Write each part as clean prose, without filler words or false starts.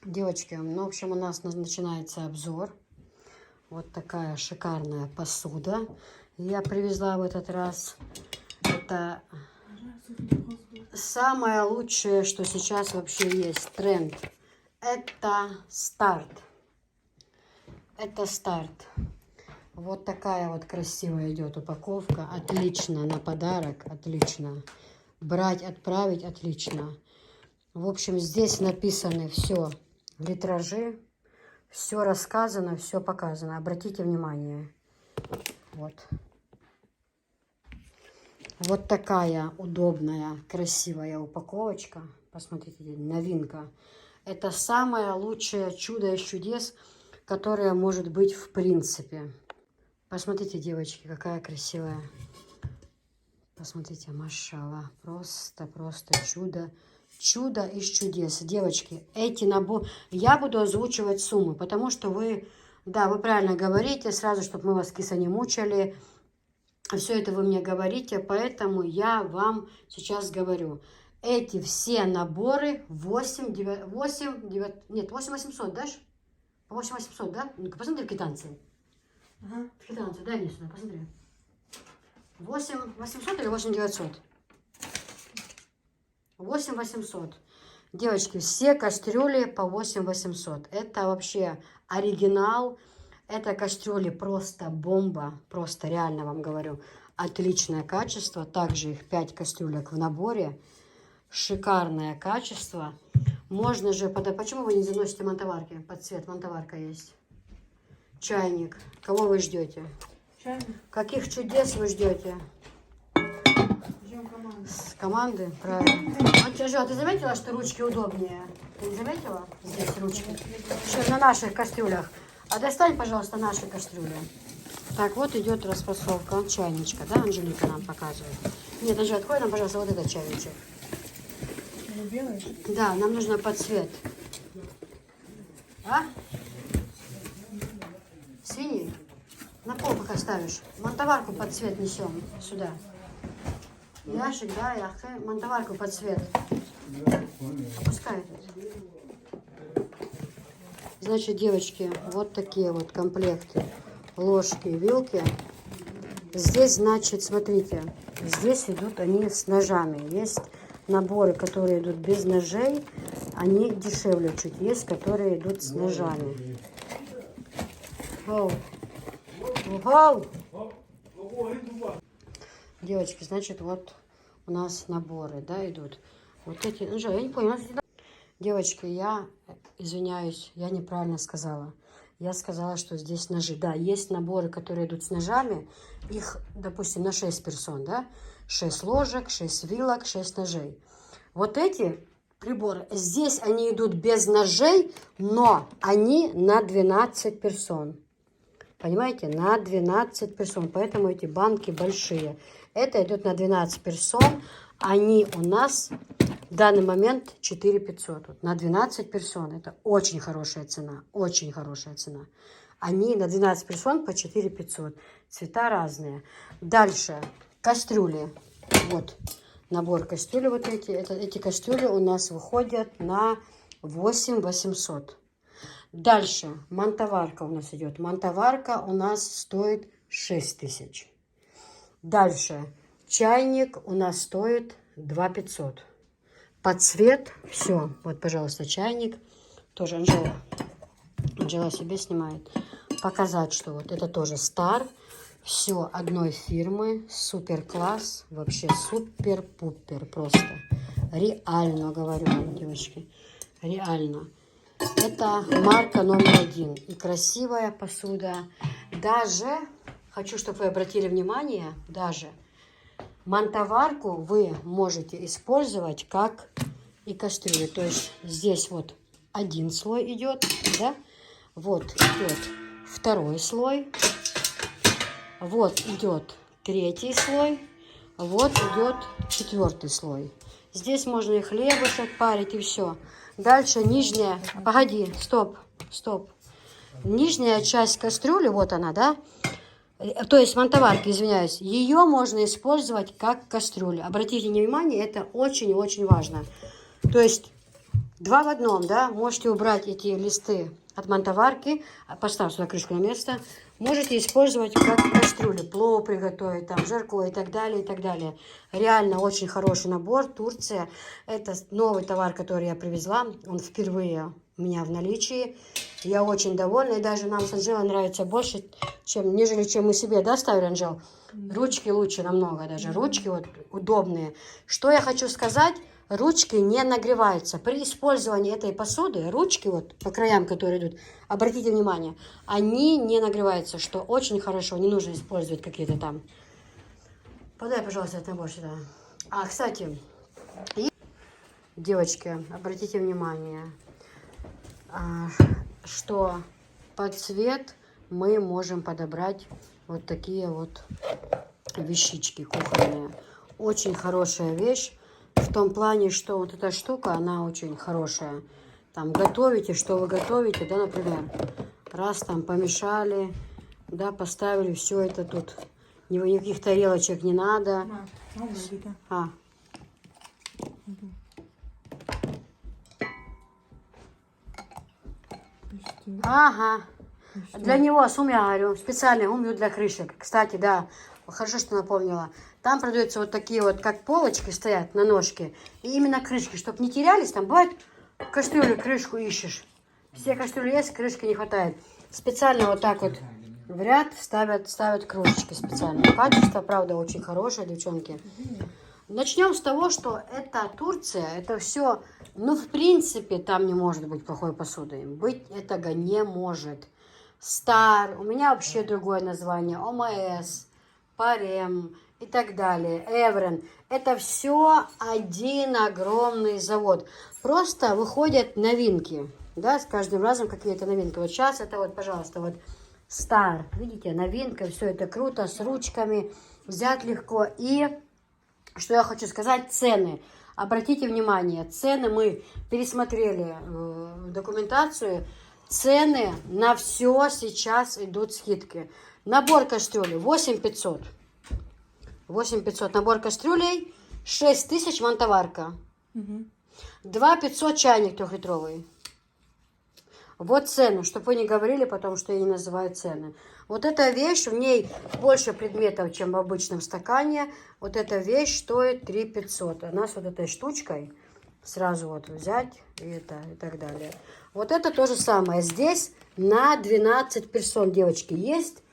Девочки, ну, в общем, у нас начинается обзор. Вот такая шикарная посуда я привезла в этот раз. Это самое лучшее, что сейчас вообще есть. Тренд. Это старт. Это старт. Вот такая вот красивая идет упаковка. Отлично на подарок. Отлично. Брать, отправить. Отлично. В общем, здесь написаны все литражи. Все рассказано, все показано. Обратите внимание. Вот. Вот такая удобная, красивая упаковочка. Посмотрите, новинка. Это самое лучшее чудо из чудес, которое может быть в принципе. Посмотрите, девочки, какая красивая. Посмотрите, машалла. Просто чудо. Чудо из чудес. Девочки, эти наборы... Я буду озвучивать суммы, потому что вы... Да, вы правильно говорите, сразу, чтобы мы вас кисло не мучили. Все это вы мне говорите, поэтому я вам сейчас говорю. Эти все наборы 8 800, да? 8 800, да? Ну-ка, посмотри в квитанции. Ага. В квитанции, дай мне сюда, посмотри. 8 800 или 8 900? 8 800. Девочки, все кастрюли по 8 800. Это вообще оригинал. Это кастрюли просто бомба. Просто реально вам говорю. Отличное качество. Также их 5 кастрюлек в наборе. Шикарное качество. Можно же... Почему вы не заносите монтоварки? Под цвет монтоварка есть. Чайник. Кого вы ждете? Чайник. Каких чудес вы ждете? Ждем команды. С команды? Правильно. А ты заметила, что ручки удобнее? Ты не заметила? Здесь ручки. Еще на наших кастрюлях. А достань, пожалуйста, наши кастрюли. Так, вот идет распасовка чайничка, да, Анжелика нам показывает. Нет, Анжелика, открой нам, пожалуйста, вот этот чайничек. Белый? Да, нам нужно под цвет. А? Синий? На пол пока ставишь. Монтоварку под цвет несем сюда. Ящик, да, яхты. Монтоварку под цвет. Опускай тут. Значит, девочки, вот такие вот комплекты. Ложки, вилки. Здесь, значит, смотрите, здесь идут они с ножами. Есть наборы, которые идут без ножей, они дешевле чуть. Есть, которые идут с ножами. Вау. Вау. Девочки, значит, вот у нас наборы, да, идут. Вот эти, ну, я не понял. Девочки, я извиняюсь, я неправильно сказала. Я сказала, что здесь ножи. Да, есть наборы, которые идут с ножами. Их, допустим, на 6 персон, да? 6 ложек, 6 вилок, 6 ножей. Вот эти приборы, здесь они идут без ножей, но они на 12 персон. Понимаете? На 12 персон. Поэтому эти банки большие. Это идет на 12 персон. Они у нас в данный момент 4 500. Вот, на 12 персон. Это очень хорошая цена. Очень хорошая цена. Они на 12 персон по 4 500. Цвета разные. Дальше. Кастрюли. Вот. Набор кастрюли вот эти. Эти кастрюли у нас выходят на 8 800. Дальше. Монтоварка у нас идет. Монтоварка у нас стоит 6000. Дальше. Чайник у нас стоит 2 500. Под цвет. Все. Вот, пожалуйста, чайник. Тоже Анжела. Анжела себе снимает. Показать, что вот это тоже Star. Все одной фирмы. Супер класс. Вообще супер-пупер. Просто. Реально говорю вам, девочки. Реально. Это марка номер 1. И красивая посуда. Даже, хочу, чтобы вы обратили внимание, даже монтоварку вы можете использовать как и кастрюлю. То есть здесь вот один слой идет, да? Вот идет второй слой. Вот идет третий слой. Вот идет четвертый слой. Здесь можно и хлебушек парить, и все. Дальше нижняя... Погоди, стоп. Нижняя часть кастрюли, вот она, да? То есть монтоварки, извиняюсь. Ее можно использовать как кастрюлю. Обратите внимание, это очень-очень важно. То есть Два в одном, да? Можете убрать эти листы от мантоварки, поставь сюда крышку на место. Можете использовать как кастрюлю, плов приготовить, там, жаркое и так далее, и так далее. Реально очень хороший набор. Турция. Это новый товар, который я привезла. Он впервые у меня в наличии. Я очень довольна. И даже нам с Анжелой нравится больше, нежели чем мы себе, да, ставили, Анжел? Ручки лучше намного даже. Ручки вот удобные. Что я хочу сказать? Ручки не нагреваются. При использовании этой посуды, ручки вот по краям, которые идут, обратите внимание, они не нагреваются, что очень хорошо. Не нужно использовать какие-то там. Подай, пожалуйста, этот набор сюда. А, кстати, девочки, обратите внимание, что под цвет мы можем подобрать вот такие вот вещички кухонные. Очень хорошая вещь. В том плане, что вот эта штука, она очень хорошая. Там готовите, что вы готовите, да, например, раз там помешали, да, поставили, все это тут, никаких тарелочек не надо. Ага. Для него сум, я говорю, специальный умью для крышек. Кстати, да, хорошо, что напомнила. Там продаются вот такие вот, как полочки стоят на ножке. И именно крышки, чтобы не терялись. Там бывает, в кастрюле крышку ищешь. Все кастрюли есть, крышки не хватает. Специально вот так вот в ряд ставят кружечки специально. Качество, правда, очень хорошее, девчонки. Начнем с того, что это Турция, это все, ну, в принципе, там не может быть плохой посуды. Быть этого не может. Стар, у меня вообще другое название, ОМС, Парем и так далее, Эврен. Это все один огромный завод. Просто выходят новинки, да, с каждым разом какие-то новинки. Вот сейчас это вот, пожалуйста, вот Стар, видите, новинка, все это круто, с ручками, взять легко. И что я хочу сказать, цены. Обратите внимание, цены мы пересмотрели документацию. Цены на все сейчас идут скидки. Набор кастрюли 8500. 8500 набор кастрюлей, 6000 мантоварка. 2500 чайник трехлитровый. Вот цены, чтобы вы не говорили потом, что я не называю цены. Вот эта вещь, в ней больше предметов, чем в обычном стакане. Вот эта вещь стоит 3500. Она с вот этой штучкой сразу вот взять и так далее. Вот это то же самое. Здесь на 12 персон, девочки, есть.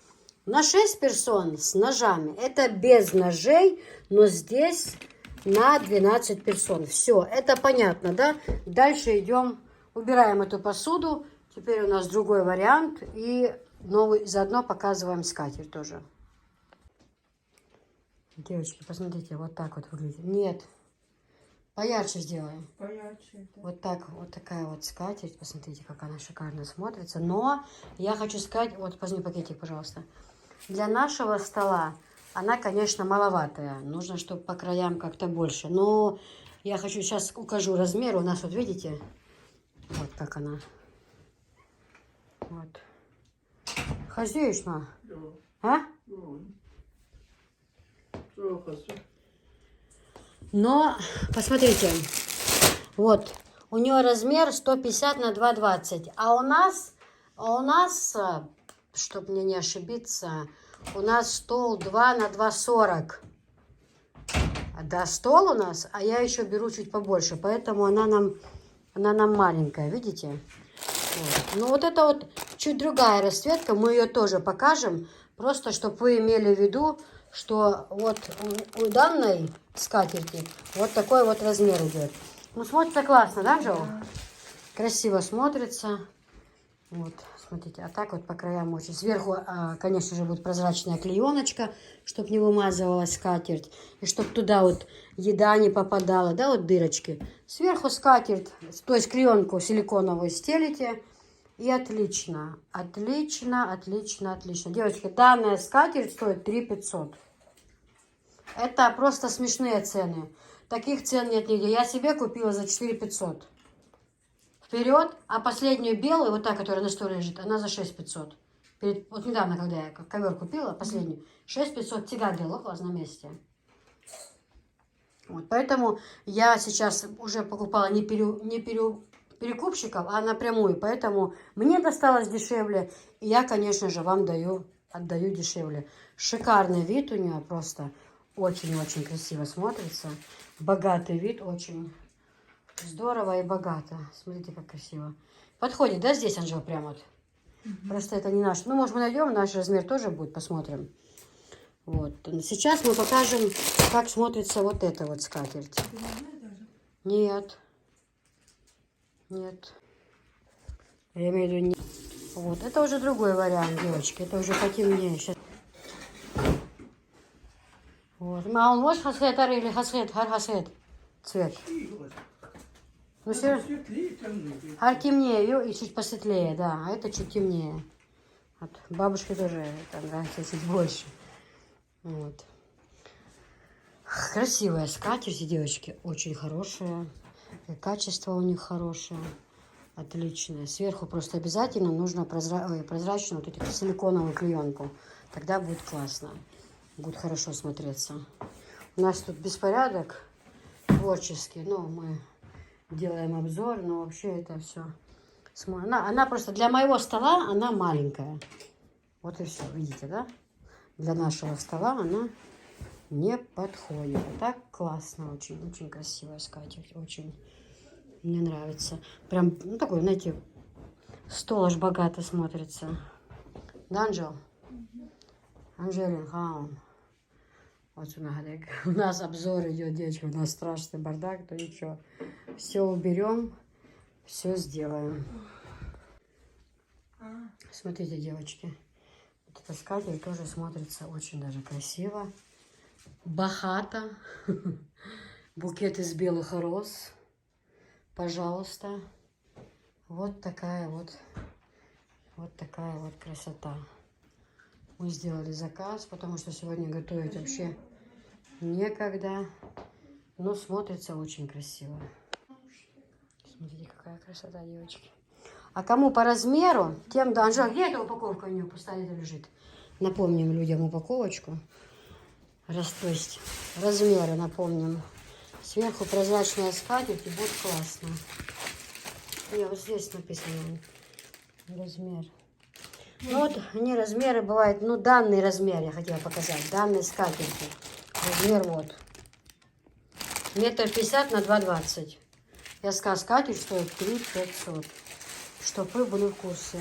На 6 персон с ножами. Это без ножей, но здесь на 12 персон. Все, это понятно, да? Дальше идем, убираем эту посуду. Теперь у нас другой вариант. И новый, заодно показываем скатерть тоже. Девочки, посмотрите, вот так вот выглядит. Нет, поярче сделаем. Поярче. Да. Вот так, вот такая вот скатерть. Посмотрите, как она шикарно смотрится. Но я хочу сказать, вот возьми пакетик, пожалуйста. Для нашего стола она, конечно, маловатая. Нужно, чтобы по краям как-то больше. Но я хочу сейчас укажу размер. У нас вот видите, вот как она. Вот. Хозяешь, на? А? Но, посмотрите, вот, у нее размер 150 на 220, а у нас, чтобы мне не ошибиться, у нас стол 2 на 2,40. Да, стол у нас, а я еще беру чуть побольше, поэтому она нам маленькая, видите? Вот. Ну, вот это вот чуть другая расцветка, мы ее тоже покажем, просто чтобы вы имели в виду, что вот у данной скатерти вот такой вот размер идет. Ну, смотрится классно, да, Джо? Красиво смотрится. Вот, смотрите, а так вот по краям очень. Сверху, конечно же, будет прозрачная клееночка, чтобы не вымазывалась скатерть. И чтобы туда вот еда не попадала, да, вот дырочки. Сверху скатерть, то есть клеенку силиконовую стелите. И отлично, отлично, отлично, отлично. Девочки, данная скатерть стоит 3500. Это просто смешные цены. Таких цен нет нигде. Я себе купила за 4500. Вперед, а последнюю белую, вот та, которая на столе лежит, она за 6500. Вот недавно, когда я ковер купила, последнюю, 6500 тяга для лохлась на месте. Вот, поэтому я сейчас уже покупала, не перекупщиков, а напрямую. Поэтому мне досталось дешевле. И я, конечно же, вам отдаю дешевле. Шикарный вид у нее просто. Очень-очень красиво смотрится. Богатый вид, очень здорово и богато. Смотрите, как красиво. Подходит, да, здесь, Анжела, прям вот? Просто это не наш. Ну, может, мы найдем, наш размер тоже будет, посмотрим. Вот. Сейчас мы покажем, как смотрится вот эта вот скатерть. Нет. Нет. Я имею в виду не... Вот. Это уже другой вариант, девочки. Это уже потемнее. Сейчас. Вот. А он может хасхет или хасхет? Хасхет. Цвет. Ну, все. Хар темнее и чуть посветлее, да. А это чуть темнее. Вот. Бабушке тоже это нравится чуть больше. Вот. Красивая скатерть, девочки. Очень хорошая. И качество у них хорошее. Отличное. Сверху просто обязательно нужно прозрачную вот эту силиконовую клеенку. Тогда будет классно. Будет хорошо смотреться. У нас тут беспорядок творческий. Ну, мы делаем обзор, но вообще это все. Она просто для моего стола она маленькая. Вот и все. Видите, да? Для нашего стола она не подходит. А так классно. Очень, очень красивая скатерть. Очень мне нравится. Прям, ну, такой, знаете, стол аж богато смотрится. Да, Анжел? Анжелин, хаум. Вот у нас обзор идет, девочки, у нас страшный бардак, то ничего. Все уберем, все сделаем. Смотрите, девочки, вот эта скатерть тоже смотрится очень даже красиво. Богато. Букет из белых роз. Пожалуйста. Вот такая вот красота. Мы сделали заказ, потому что сегодня готовить вообще некогда. Но смотрится очень красиво. Смотрите, какая красота, девочки. А кому по размеру, тем... Да, Анжела, где эта упаковка у нее? Пустая лежит. Напомним людям упаковочку. То есть размеры напомним. Сверху прозрачная скатерть, и будет классно. Не, вот здесь написано размер. Ну вот, не размеры бывают, ну данный размер я хотела показать, данной скатерти. Размер вот. 1,50 на 2,20. Я сказала, скатерть стоит 3500. Чтоб вы были в курсе.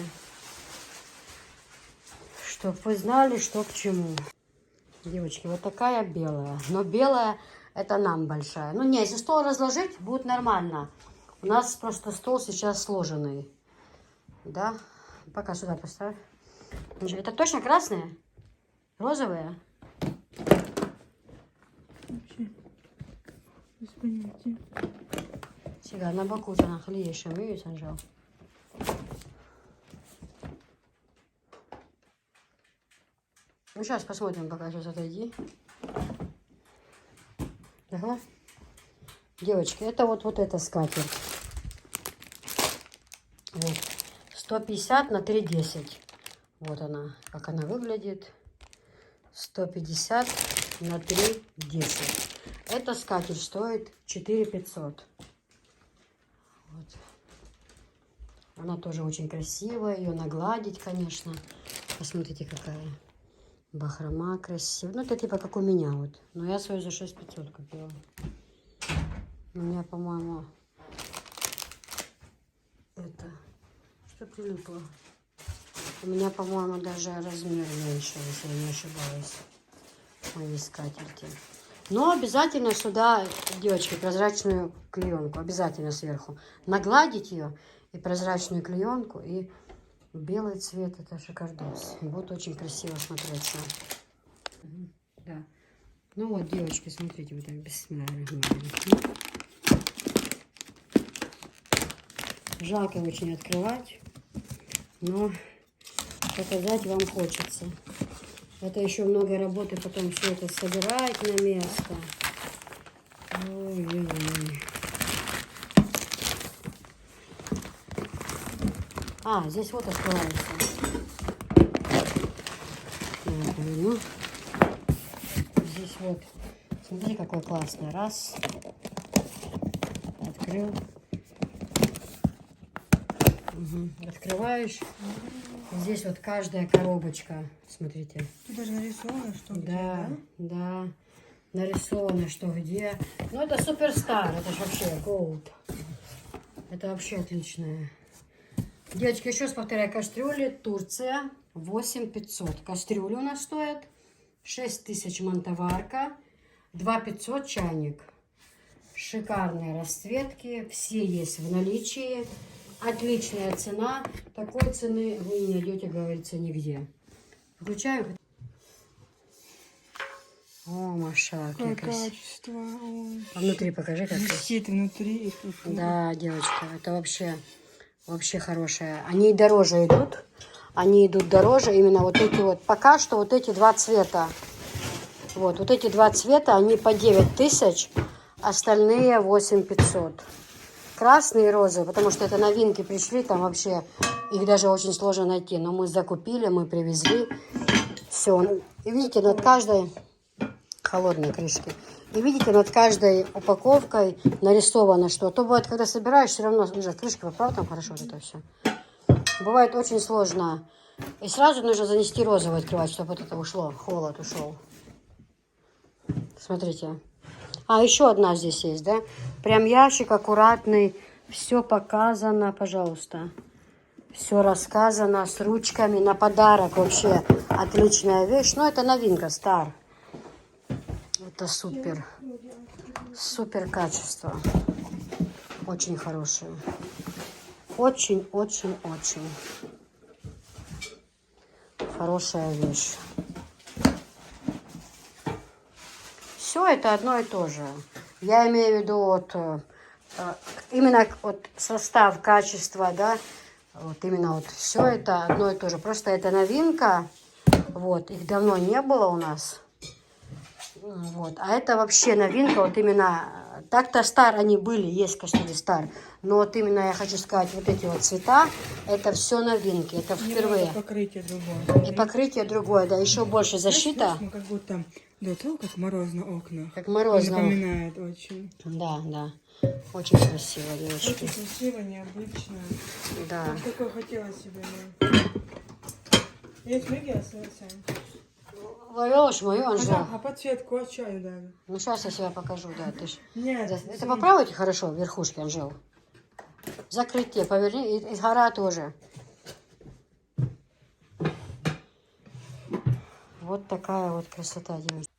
Чтоб вы знали, что к чему. Девочки, вот такая белая. Но белая это нам большая. Ну не, если стол разложить, будет нормально. У нас просто стол сейчас сложенный. Да? Пока сюда поставь. Это точно красные? Розовые? Вообще, без понятия. Сега на боку-то нахлеешь, видишь, Анжел? Ну, сейчас посмотрим, пока сейчас отойди. Ага. Девочки, это вот эта скатерть. Вот. 150 на 3,10. Вот она, как она выглядит. 150 на 3,10. Эта скатерть стоит 4500. Вот. Она тоже очень красивая. Ее нагладить, конечно. Посмотрите, какая бахрома красивая. Ну, это типа как у меня вот. Но я свою за 6500 купила. У меня, по-моему, это... Что прилипло? У меня, по-моему, даже размер меньше, если я не ошибаюсь. Моей скатерти. Но обязательно сюда, девочки, прозрачную клеенку. Обязательно сверху. Нагладить ее и прозрачную клеенку. И белый цвет, это шикардос. И будет очень красиво смотреться. Да. Ну вот, девочки, смотрите, вот так бисмилля. Жалко очень открывать, но показать вам хочется. Это еще много работы, потом все это собирать на место. Ой-ой-ой. А, здесь вот открывается. Ну, здесь вот. Смотрите, какой классный. Раз. Открыл. Открываешь. Здесь вот каждая коробочка. Смотрите. Тут даже нарисовано, что где, Да, да? да. Нарисовано, что где. Ну, это суперстар. Это же вообще gold. Это вообще отличное. Девочки, еще раз повторяю. Кастрюли Турция 8500. Кастрюли у нас стоят 6000 мантоварка. 2500 чайник. Шикарные расцветки. Все есть в наличии. Отличная цена. Такой цены вы не найдете, говорится, нигде. Включаю. О, Маша, Какое какие красивые. качество. Ой. А внутри покажи, как красиво. Висит внутри и тут. Да, девочка, это вообще хорошее. Они дороже идут. Они идут дороже. Именно вот эти вот. Пока что вот эти два цвета. Вот эти два цвета, они по 9000. Остальные 8500. Красный и розовый, потому что это новинки пришли. Там вообще их даже очень сложно найти. Но мы закупили, мы привезли. Все. И видите, над каждой... Холодные крышки. И видите, над каждой упаковкой нарисовано что. А то бывает, когда собираешь, все равно лежат крышки, поправ, там хорошо вот это все. Бывает очень сложно. И сразу нужно занести розовый открывать, чтобы вот это ушло, холод ушел. Смотрите. А, еще одна здесь есть, да? Прям ящик аккуратный. Все показано, пожалуйста. Все рассказано с ручками на подарок. Вообще отличная вещь. Но это новинка, стар. Это супер. Супер качество. Очень хорошее. Очень, очень, очень. Хорошая вещь. Все это одно и то же. Я имею в виду вот именно вот состав, качество, да. Вот именно вот все это одно и то же. Просто это новинка. Вот, их давно не было у нас. Вот. А это вообще новинка, вот именно, так-то стар они были, есть кастрюли стар, но вот именно я хочу сказать, вот эти вот цвета, это все новинки, это впервые. И покрытие другое. И покрытие другое, да, еще больше защита. Знаешь, как будто, да, то как мороз на окнах. Как мороз на окнах. Напоминает очень. Да, да, очень красиво, девочки. Очень красиво, необычно. Да. Вот такое хотела себе. Есть магия, Сань? Вовёш мою, Анжела. А подсветку от чаю дали. Ну, сейчас я себя покажу, да, ты ж. Нет. Это поправите хорошо, верхушки, Анжел. Закрытие, поверни, и гора тоже. Вот такая вот красота, девочки.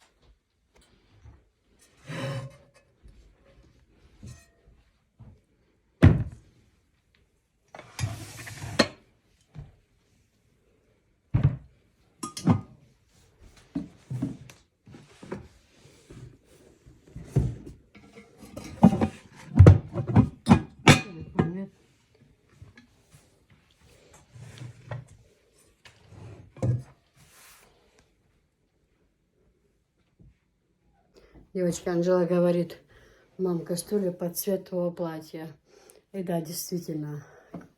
Девочка Анжела говорит, мам, кастрюля под цвет твоего платья. И да, действительно,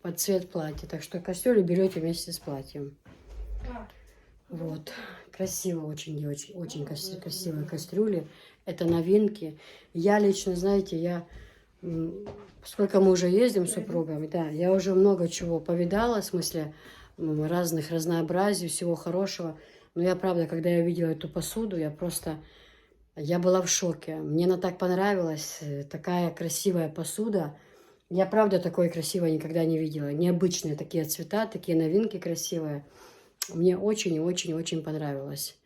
под цвет платья. Так что кастрюлю берете вместе с платьем. Вот. Красиво очень, девочки. Очень красивые кастрюли. Это новинки. Я лично, знаете, сколько мы уже ездим с супругом, да, я уже много чего повидала, в смысле разных разнообразий, всего хорошего. Но я, правда, когда я увидела эту посуду, я была в шоке. Мне она так понравилась. Такая красивая посуда. Я, правда, такой красивой никогда не видела. Необычные такие цвета, такие новинки красивые. Мне очень-очень-очень понравилось.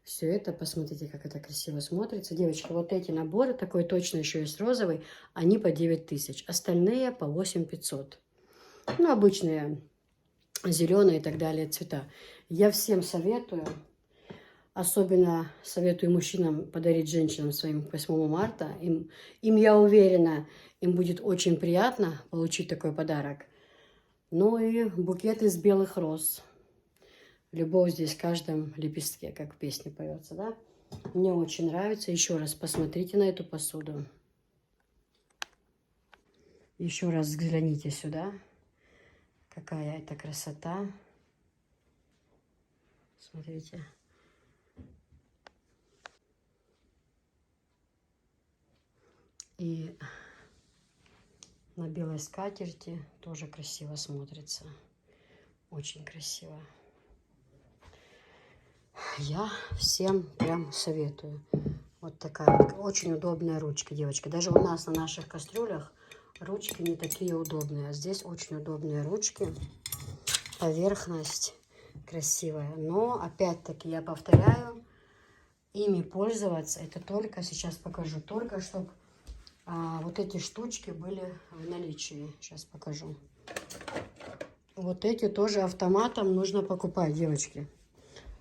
Все это, посмотрите, как это красиво смотрится. Девочки, вот эти наборы, такой точно еще есть розовый, они по 9000. Остальные по 8500. Ну, обычные зеленые и так далее цвета. Я всем советую. Особенно советую мужчинам подарить женщинам своим к 8 марта. Им, я уверена, им будет очень приятно получить такой подарок. Ну и букет из белых роз. Любовь здесь в каждом лепестке, как в песне поется, да? Мне очень нравится. Еще раз посмотрите на эту посуду. Еще раз взгляните сюда. Какая это красота. Смотрите. И на белой скатерти. Тоже красиво смотрится. Очень красиво. Я всем прям советую. Вот такая вот очень удобная ручка, девочки. Даже у нас на наших кастрюлях ручки не такие удобные. А здесь очень удобные ручки. Поверхность красивая. Но, опять-таки, я повторяю, ими пользоваться, это только, сейчас покажу, только чтобы вот эти штучки были в наличии. Сейчас покажу. Вот эти тоже автоматом нужно покупать, девочки.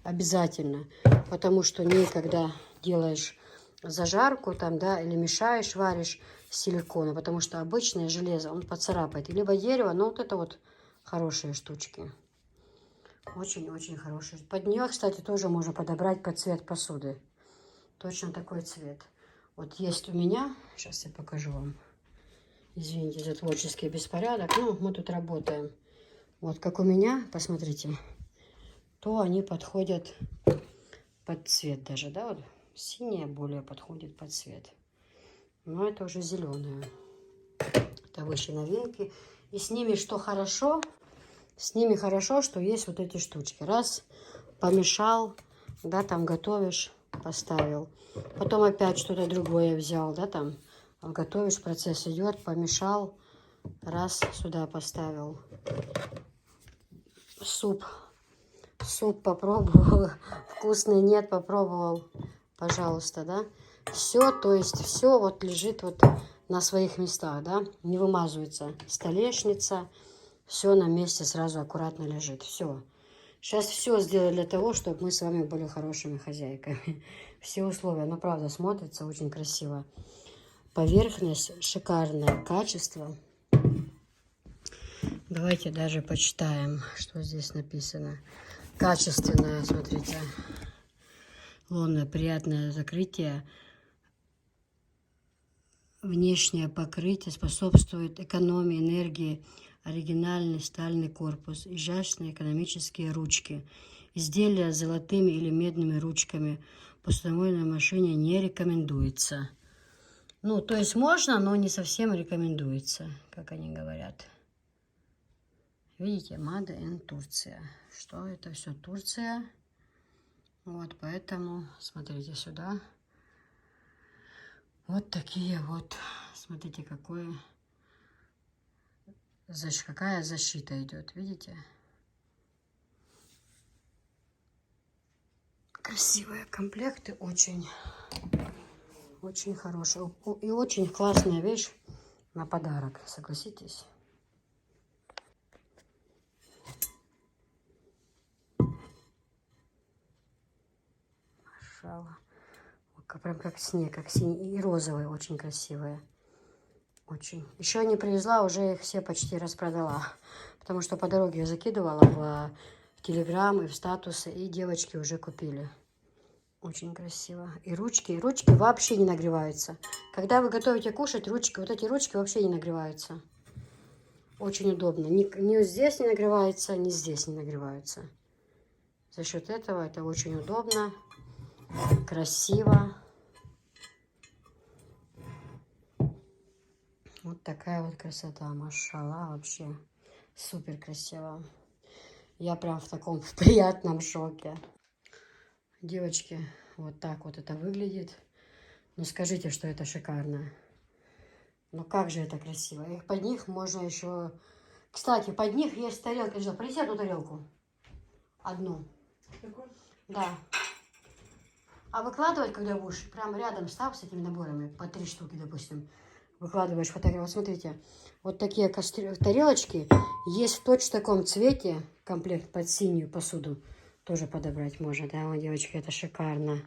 Обязательно. Потому что когда делаешь зажарку там, да, или мешаешь, варишь силикона. Потому что обычное железо, он поцарапает. Либо дерево, но вот это вот хорошие штучки. Очень-очень хорошие. Под нее, кстати, тоже можно подобрать под цвет посуды. Точно такой цвет. Вот есть у меня. Сейчас я покажу вам. Извините за творческий беспорядок. Ну, мы тут работаем. Вот как у меня, посмотрите. То они подходят под цвет даже, да? Вот синяя более подходит под цвет. Но это уже зеленая. Это высшие новинки. И с ними что хорошо? С ними хорошо, что есть вот эти штучки. Раз, помешал, да, там готовишь, поставил. Потом опять что-то другое взял, да, там готовишь, процесс идет, помешал, раз, сюда поставил. Суп попробовал, вкусный, нет, попробовал, пожалуйста, да. Все, то есть все вот лежит вот на своих местах, да, не вымазывается столешница. Все на месте сразу аккуратно лежит. Все. Сейчас все сделаю для того, чтобы мы с вами были хорошими хозяйками. Все условия. Но правда смотрится очень красиво. Поверхность шикарное качество. Давайте даже почитаем, что здесь написано. Качественное, смотрите. Лунное приятное закрытие. Внешнее покрытие способствует экономии энергии. Оригинальный стальный корпус, изящные экономические ручки. Изделия с золотыми или медными ручками. Посудомоечной машине не рекомендуется. Ну, то есть можно, но не совсем рекомендуется, как они говорят. Видите, Made in Турция. Что это все Турция. Вот, поэтому смотрите сюда. Вот такие вот. Смотрите, какая защита идет, видите? Красивые комплекты, очень хорошие. И очень классная вещь на подарок, согласитесь? Машалла. Прям как снег, как синий. И розовые, очень красивые. Очень. Еще не привезла, уже их все почти распродала. Потому что по дороге я закидывала в Телеграм и в статусы, и девочки уже купили. Очень красиво. И ручки вообще не нагреваются. Когда вы готовите кушать, вот эти ручки вообще не нагреваются. Очень удобно. Ни здесь не нагревается, ни здесь не нагреваются. За счет этого это очень удобно, красиво. Вот такая вот красота, машалла, вообще супер красиво. Я прям в таком приятном шоке. Девочки, вот так вот это выглядит. Ну скажите, что это шикарно. Ну как же это красиво. И под них можно еще... Кстати, под них есть тарелка. Принеси одну тарелку. Одну. Такой? Да. А выкладывать, когда будешь, прям рядом став с этими наборами, по 3 штуки, допустим. Выкладываешь фотографию. Вот смотрите, вот такие тарелочки есть в точно таком цвете, комплект под синюю посуду. Тоже подобрать можно, да, вот, девочки, это шикарно.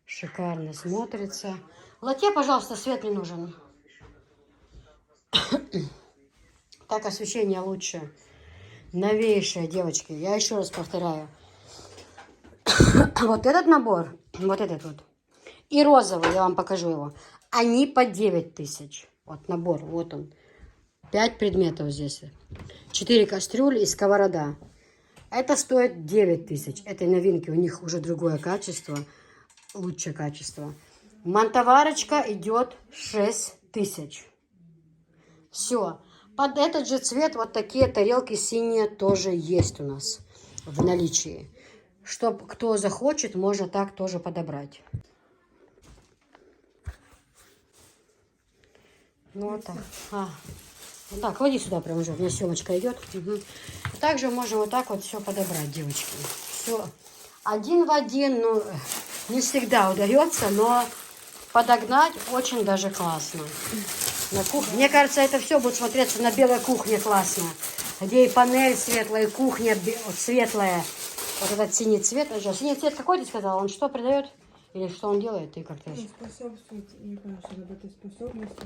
Шикарно смотрится. Латте, пожалуйста, свет не нужен. Так освещение лучше. Новейшие, девочки. Я еще раз повторяю. Вот этот набор, вот этот вот, и розовый, я вам покажу его. Они по 9000. Вот набор, вот он. 5 предметов здесь. 4 кастрюли и сковорода. Это стоит 9000. Этой новинки, у них уже другое качество. Лучшее качество. Мантоварочка идет 6000. Все. Под этот же цвет вот такие тарелки синие тоже есть у нас в наличии. Чтоб кто захочет, можно так тоже подобрать. Ну вот так. Вот так, клади сюда прям уже, у меня съемочка идет. Угу. Также можно вот так вот все подобрать, девочки. Все один в один, ну, не всегда удается, но подогнать очень даже классно. На кухне. Мне кажется, это все будет смотреться на белой кухне классно. Где и панель светлая, и кухня светлая. Вот этот синий цвет. Синий цвет какой ты сказал? Он что придает? Или что он делает? Ты как-то... Он способствует, мне кажется, работоспособности.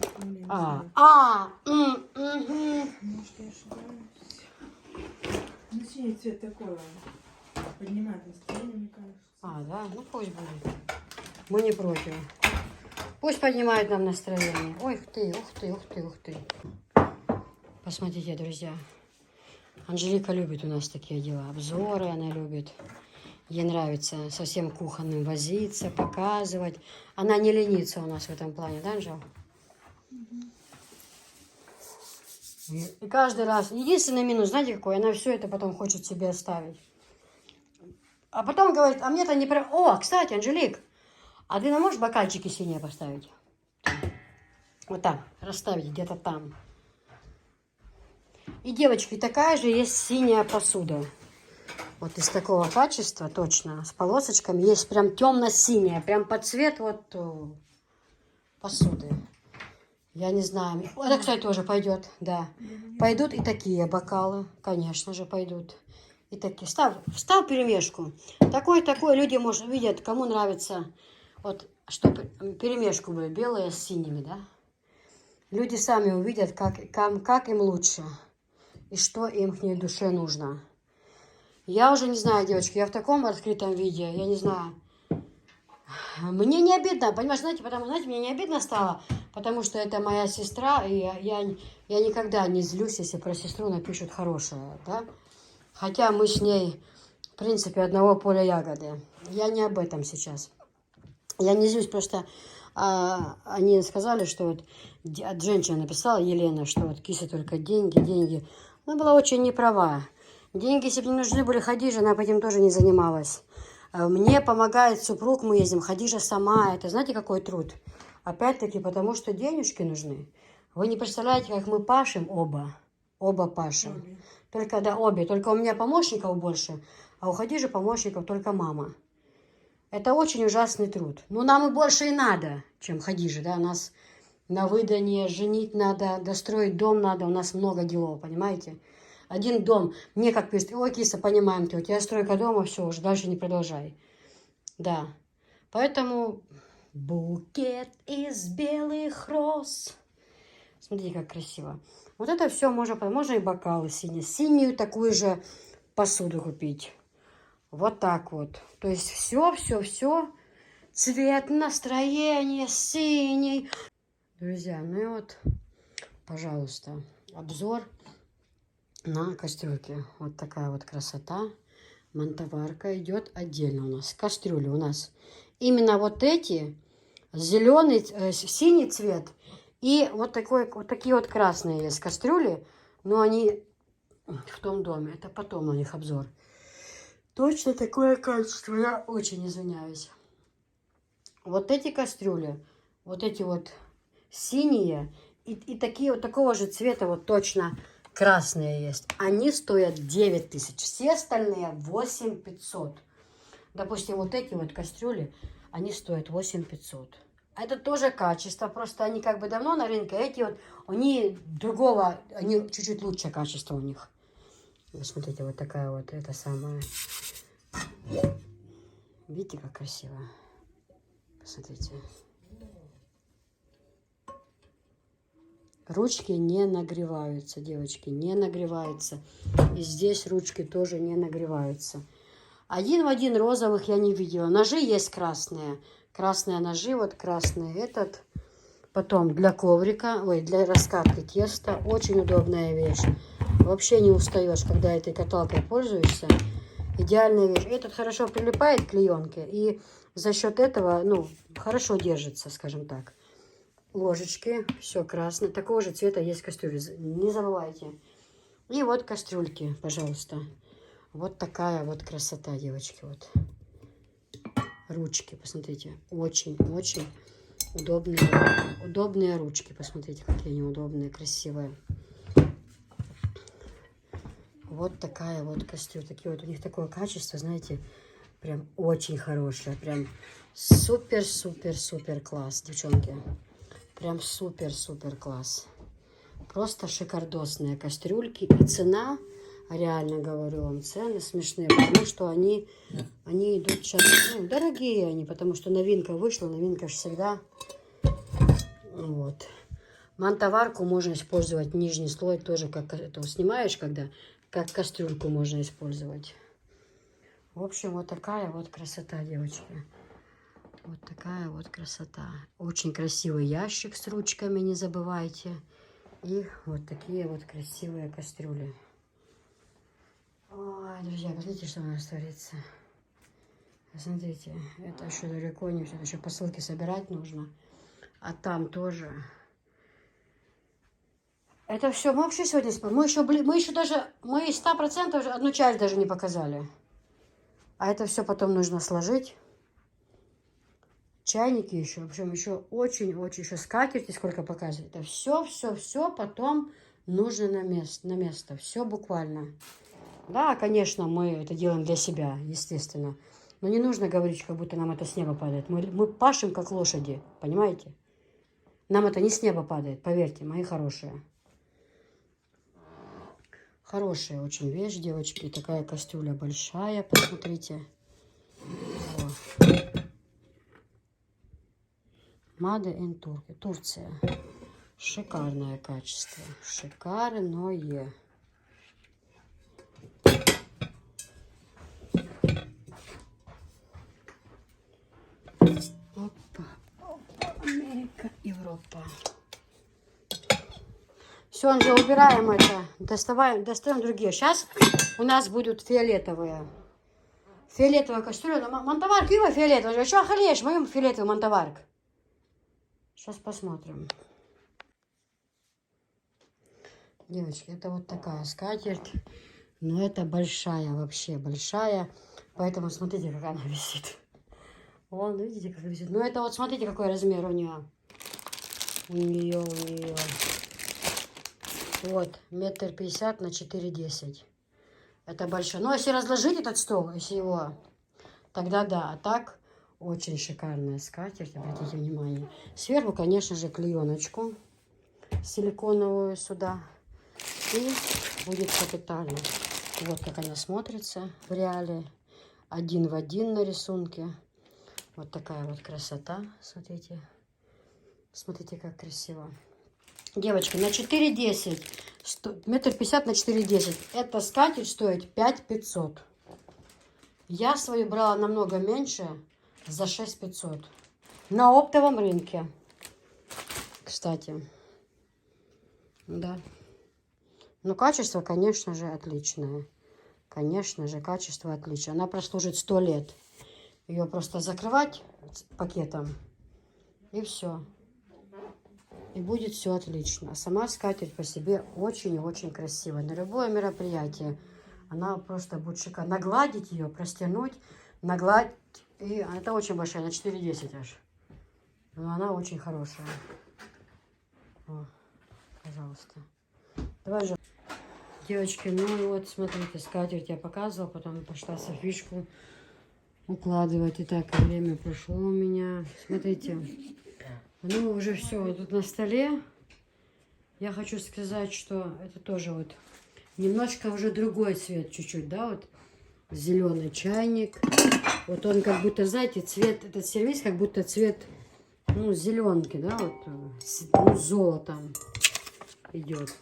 Может, я ошибаюсь. Ну, синий цвет такой, поднимает настроение, мне кажется. Да? Ну пусть будет. Мы не против. Пусть поднимает нам настроение. Ой, ух ты, ух ты, ух ты, ух ты. Посмотрите, друзья. Анжелика любит у нас такие дела. Обзоры она любит. Ей нравится со всем кухонным возиться, показывать. Она не ленится у нас в этом плане, да, Анжел? И каждый раз. Единственный минус, знаете какой? Она все это потом хочет себе оставить. А потом говорит, а мне-то не... О, кстати, Анжелик, а ты нам можешь бокальчики синие поставить? Вот так, расставить где-то там. И, девочки, такая же есть синяя посуда. Вот из такого качества, точно, с полосочками. Есть прям темно-синяя, прям под цвет вот посуды. Я не знаю. Это, кстати, тоже пойдет, да. Пойдут и такие бокалы, конечно же, пойдут. И такие. Встав перемешку. Такой, люди, может, видят, кому нравится, вот, чтобы перемешку были белые с синими, да. Люди сами увидят, как им лучше. И что им к ней душе нужно. Я уже не знаю, девочки, я в таком открытом виде, я не знаю. Мне не обидно, понимаешь, знаете, мне не обидно стало, потому что это моя сестра, и я никогда не злюсь, если про сестру напишут хорошее, да. Хотя мы с ней, в принципе, одного поля ягоды. Я не об этом сейчас. Я не злюсь, просто они сказали, что вот женщина написала, Елена, что вот киса только деньги. Она была очень неправа. Деньги, если бы не нужны были Хадиже, она бы этим тоже не занималась. Мне помогает супруг, мы ездим. Хадижа сама, это знаете, какой труд? Опять-таки, потому что денежки нужны. Вы не представляете, как мы пашем оба. Оба пашем. Только, да, обе. Только у меня помощников больше, а у Хадижи помощников только мама. Это очень ужасный труд. Но нам и больше и надо, чем Хадиже, да. Нас на выданье женить надо, достроить дом надо. У нас много делов, понимаете? Один дом. Мне как пишет, ой, киса, понимаем, ты, у тебя стройка дома, все, уже дальше не продолжай. Да. Поэтому букет из белых роз. Смотрите, как красиво. Вот это все можно и бокалы синие. Синюю такую же посуду купить. Вот так вот. То есть все. Цвет, настроение, синий. Друзья, ну и вот, пожалуйста, обзор на кастрюльке. Вот такая вот красота. Мантоварка идет отдельно у нас. Кастрюли у нас именно вот эти, зеленый, синий цвет. И вот такие вот красные есть кастрюли. Но они в том доме. Это потом у них обзор. Точно такое качество. Я очень извиняюсь. Вот эти кастрюли. Вот эти вот синие. И такие вот такого же цвета вот точно красные есть. Они стоят 9000. Все остальные 8500. Допустим, вот эти вот кастрюли, они стоят 8500. Это тоже качество, просто они как бы давно на рынке. Эти вот, они другого, они чуть-чуть лучше качество у них. Вот смотрите, вот такая вот, это самая. Видите, как красиво? Посмотрите. Ручки не нагреваются, девочки, не нагреваются. И здесь ручки тоже не нагреваются. Один в один розовых я не видела. Ножи есть красные. Красные ножи, вот красный этот. Потом для коврика, для раскатки теста. Очень удобная вещь. Вообще не устаешь, когда этой каталкой пользуешься. Идеальная вещь. Этот хорошо прилипает к клеенке. И за счет этого, хорошо держится, скажем так. ложечки, все красное. Такого же цвета есть кастрюли, не забывайте. И вот кастрюльки, пожалуйста. Вот такая вот красота, девочки, вот. Ручки, посмотрите, очень-очень удобные ручки. Посмотрите, какие они удобные, красивые. Вот такая вот кастрюля. Такие вот у них такое качество, знаете, прям очень хорошее. Прям супер-супер-супер класс, девчонки. Прям супер-супер класс. Просто шикардосные кастрюльки. И цена, реально говорю вам, цены смешные, потому что они идут сейчас, ну, дорогие они, потому что новинка вышла, новинка же всегда. Вот. Мантоварку можно использовать, нижний слой тоже, как это снимаешь, когда, как кастрюльку можно использовать. В общем, вот такая вот красота, девочки. Вот такая вот красота. Очень красивый ящик с ручками, не забывайте. И вот такие вот красивые кастрюли. Ой, друзья, посмотрите, что у нас творится. Смотрите, это еще далеко не все. Это еще посылки собирать нужно. А там тоже. Это все. Мы вообще сегодня спали. Мы еще даже, мы 100% одну часть даже не показали. А это все потом нужно сложить. Чайники еще. В общем, еще очень-очень, еще скатерти сколько показывает. Это все потом нужно на место. Все буквально. Да, конечно, мы это делаем для себя, естественно. Но не нужно говорить, как будто нам это с неба падает. Мы пашем, как лошади, понимаете? Нам это не с неба падает, поверьте, мои хорошие. Хорошая очень вещь, девочки. Такая кастрюля большая, посмотрите. Made in Turkey, Турция. Шикарное качество. Шикарное. Опа. Америка, Европа. Все, Анжела, убираем это. Достаем другие. Сейчас у нас будут фиолетовые. Фиолетовая кастрюля. Мантоварка, его фиолетовая. Что охолеешь? Моим фиолетовый мантоварк. Сейчас посмотрим. Девочки, это вот такая скатерть. Но это большая, вообще большая. Поэтому смотрите, как она висит. Вон, видите, как висит. Ну, это вот смотрите, какой размер у нее. У нее. Вот, 1,50 на 4,10. Это большой. Но если разложить этот стол, если его, тогда да. А так, очень шикарная скатерть, обратите внимание. Сверху, конечно же, клееночку силиконовую сюда. И будет капитально. Вот как она смотрится в реале. Один в один на рисунке. Вот такая вот красота. Смотрите. Смотрите, как красиво. Девочки, на 4,10. 1,50 на 4,10. Эта скатерть стоит 5,500. Я свою брала намного меньше. За 6,500. На оптовом рынке. Кстати. Да. Но качество, конечно же, отличное. Конечно же, качество отличное. Она прослужит 100 лет. Ее просто закрывать пакетом. И все. И будет все отлично. А сама скатерть по себе очень и очень красивая. На любое мероприятие она просто будет шикарно. Нагладить ее, простянуть, нагладить. И это очень большая, на 4,10 аж. Но она очень хорошая. О, пожалуйста. Давай же. Девочки, ну и вот, смотрите, скатерть я показывала, потом пошла Софишку укладывать. И так, время прошло у меня. Смотрите, ну уже все тут на столе. Я хочу сказать, что это тоже вот немножко уже другой цвет чуть-чуть, да, вот зеленый чайник. Вот он как будто, знаете, цвет, этот сервиз как будто цвет, ну, зеленки, да, вот, ну, золотом идет.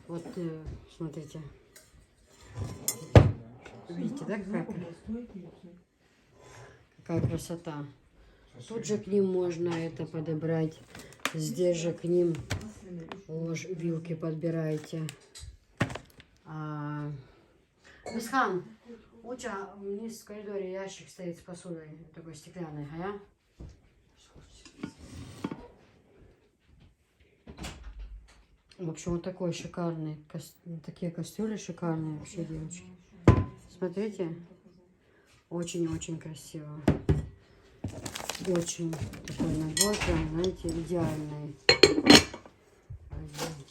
Вот, смотрите. Видите, да, какая красота. Тут же к ним можно это подобрать. Здесь же к ним вилки подбираете. Мисхан, Уча, вниз в коридоре ящик стоит с посудой, такой стеклянный, а? В общем, вот такой шикарный, такие кастрюли шикарные вообще, девочки. Смотрите, очень-очень красиво. Очень такой набор, прям, знаете, идеальный.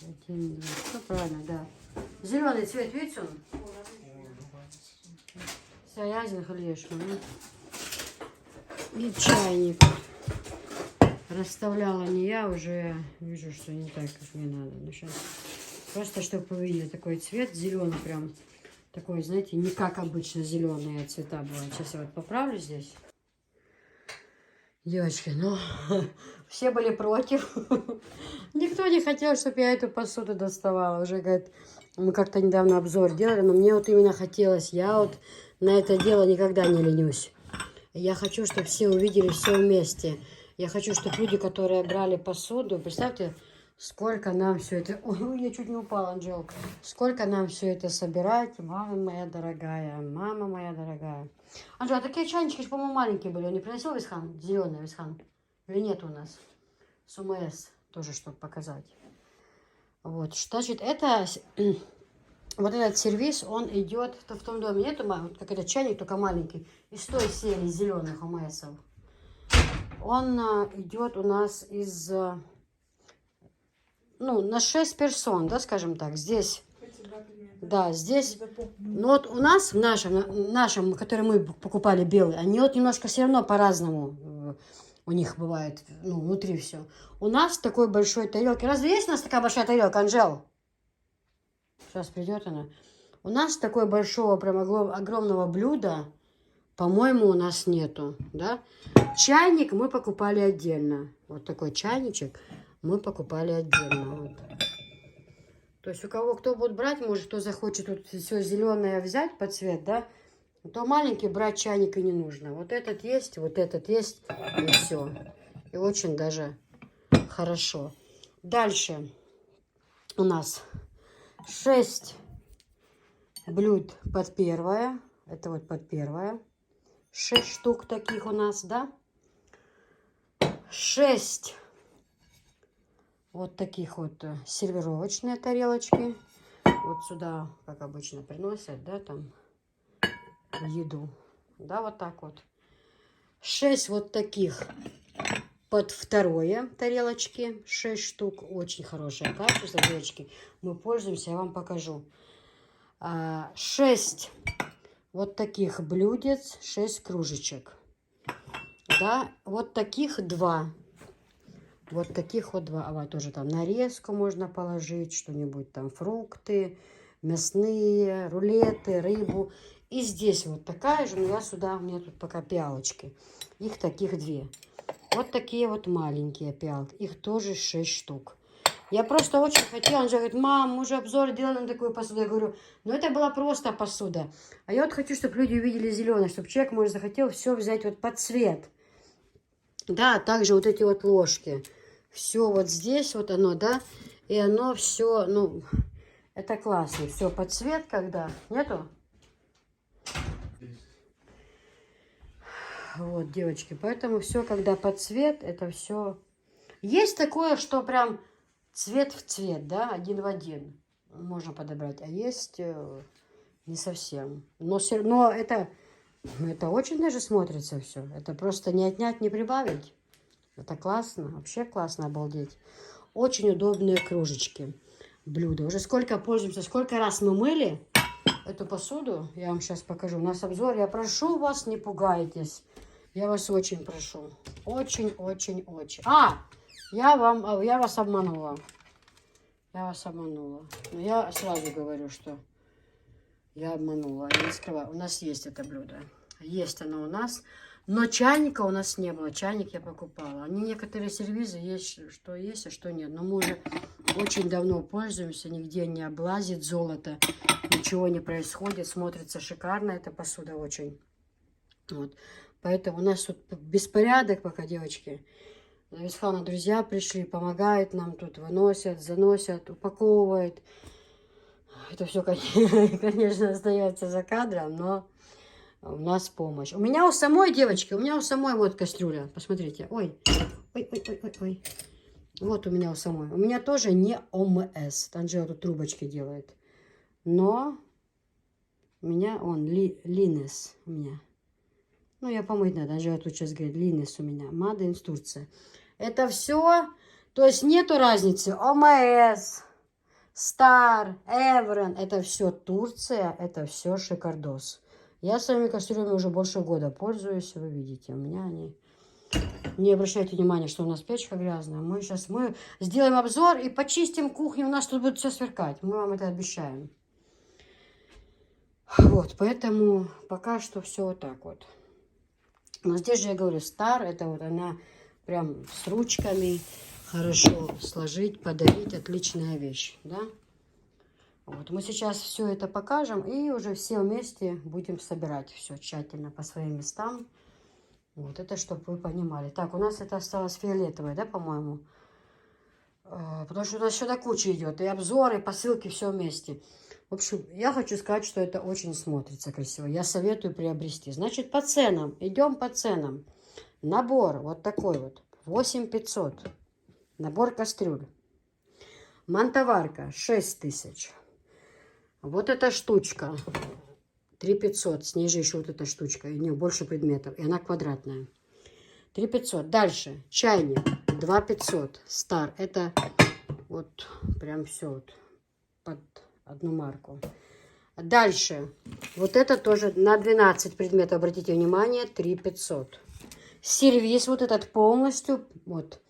Один, два. Ну, правильно, да. Зеленый цвет, видите он? Связанных лишь. И чайник. Расставляла не я, уже вижу, что не так, как мне надо. Но сейчас просто, чтобы вы видели такой цвет, зеленый прям. Такой, знаете, не как обычно зеленые цвета бывают. Сейчас я вот поправлю здесь. Девочки, ну, все были против. Никто не хотел, чтобы я эту посуду доставала. Уже, говорит, мы как-то недавно обзор делали, но мне вот именно хотелось. Я вот на это дело никогда не ленюсь. Я хочу, чтобы все увидели все вместе. Я хочу, чтобы люди, которые брали посуду, представьте, сколько нам все это... Ой, я чуть не упала, Анжел. Сколько нам все это собирать, мама моя дорогая, мама моя дорогая. Анжел, а такие чайнички, по-моему, маленькие были. Он не приносил Висхан? Зеленый Висхан? Или нет у нас? С УМС тоже, чтобы показать. Вот, значит, это... Вот этот сервис, он идет... В том доме нету, вот как этот чайник, только маленький. Из той серии зеленых УМСов. Он идет у нас из... Ну, на 6 персон, да, скажем так. Здесь... Да, здесь... Ну, вот у нас, в нашем, который мы покупали белый, они вот немножко все равно по-разному у них бывает, ну, внутри все. У нас такой большой тарелки. Разве есть у нас такая большая тарелка, Анжел? Сейчас придет она. У нас такой большого, прям огромного блюда, по-моему, у нас нету, да? Чайник мы покупали отдельно. Вот такой чайничек мы покупали отдельно. Вот. То есть у кого кто будет брать, может, кто захочет тут все зеленое взять под цвет, да, то маленький брать чайник и не нужно. Вот этот есть, и все. И очень даже хорошо. Дальше у нас 6 блюд под первое. Это вот под первое. 6 штук таких у нас, да. 6 вот таких вот сервировочные тарелочки. Вот сюда, как обычно, приносят, да, там еду. Да, вот так вот. 6 вот таких под второе тарелочки. 6 штук. Очень хорошее качество, девочки. Мы пользуемся, я вам покажу. 6 вот таких блюдец, 6 кружечек. Да, вот таких 2. Вот таких вот 2. А вот тоже там нарезку можно положить, что-нибудь там, фрукты, мясные, рулеты, рыбу. И здесь вот такая же, но я сюда, у меня тут пока пиалочки. Их таких 2. Вот такие вот маленькие пиалки. Их тоже 6 штук. Я просто очень хотела, он же говорит, мам, мы уже обзор делали на такую посуду. Я говорю, ну это была просто посуда. А я вот хочу, чтобы люди увидели зеленый, чтобы человек, может, захотел все взять вот под цвет. Да, также вот эти вот ложки. Все вот здесь вот оно, да, и оно все, ну, это классно. Все под цвет, когда, нету? Вот, девочки, поэтому все, когда под цвет, это все. Есть такое, что прям цвет в цвет, да, один в один можно подобрать, а есть не совсем. Но это очень даже смотрится все. Это просто не отнять, не прибавить. Это классно, вообще классно, обалдеть. Очень удобные кружечки, блюда. Уже сколько пользуемся, сколько раз мы мыли эту посуду, я вам сейчас покажу. У нас обзор, я прошу вас, не пугайтесь. Я вас очень прошу. Очень. Я вас обманула. Я вас обманула. Но я сразу говорю, что я обманула. Я не скрываю. У нас есть это блюдо. Есть оно у нас. Но чайника у нас не было. Чайник я покупала. Они некоторые сервизы есть, а что нет. Но мы уже очень давно пользуемся. Нигде не облазит золото. Ничего не происходит. Смотрится шикарно эта посуда очень. Вот. Поэтому у нас тут беспорядок пока, девочки. Висхана друзья пришли, помогают нам тут, выносят, заносят, упаковывают. Это все, конечно, остается за кадром, но у нас помощь. У меня у самой, девочки, вот кастрюля. Посмотрите. Ой. Вот у меня у самой. У меня тоже не ОМС. Танжела тут трубочки делает. Но у меня он Линес у меня. Ну, я помыть надо. Танжела тут сейчас говорит, Линес у меня. Мада из Турции. Это все. То есть нету разницы. ОМС, Стар, Эврен. Это все Турция. Это все шикардос. Я своими кастрюлями уже больше года пользуюсь. Вы видите, у меня они... Не обращайте внимания, что у нас печка грязная. Мы сейчас сделаем обзор и почистим кухню. У нас тут будет все сверкать. Мы вам это обещаем. Вот, поэтому пока что все вот так вот. Но здесь же я говорю, Стар, это вот она прям с ручками. Хорошо сложить, подавить. Отличная вещь, да? Вот, мы сейчас все это покажем и уже все вместе будем собирать все тщательно по своим местам. Вот это, чтобы вы понимали. Так, у нас это осталось фиолетовое, да, по-моему? Потому что у нас сюда куча идет. И обзоры, и посылки, все вместе. В общем, я хочу сказать, что это очень смотрится красиво. Я советую приобрести. Значит, по ценам. Идем по ценам. Набор вот такой вот. 8500. Набор кастрюль. Мантоварка 6000. Вот эта штучка. 3500. Снижи еще вот эта штучка. У нее больше предметов. И она квадратная. 3500. Дальше. Чайник. 2500. Стар. Это вот прям все вот под одну марку. Дальше. Вот это тоже на 12 предметов. Обратите внимание. 3500. Сервис вот этот полностью. Вот.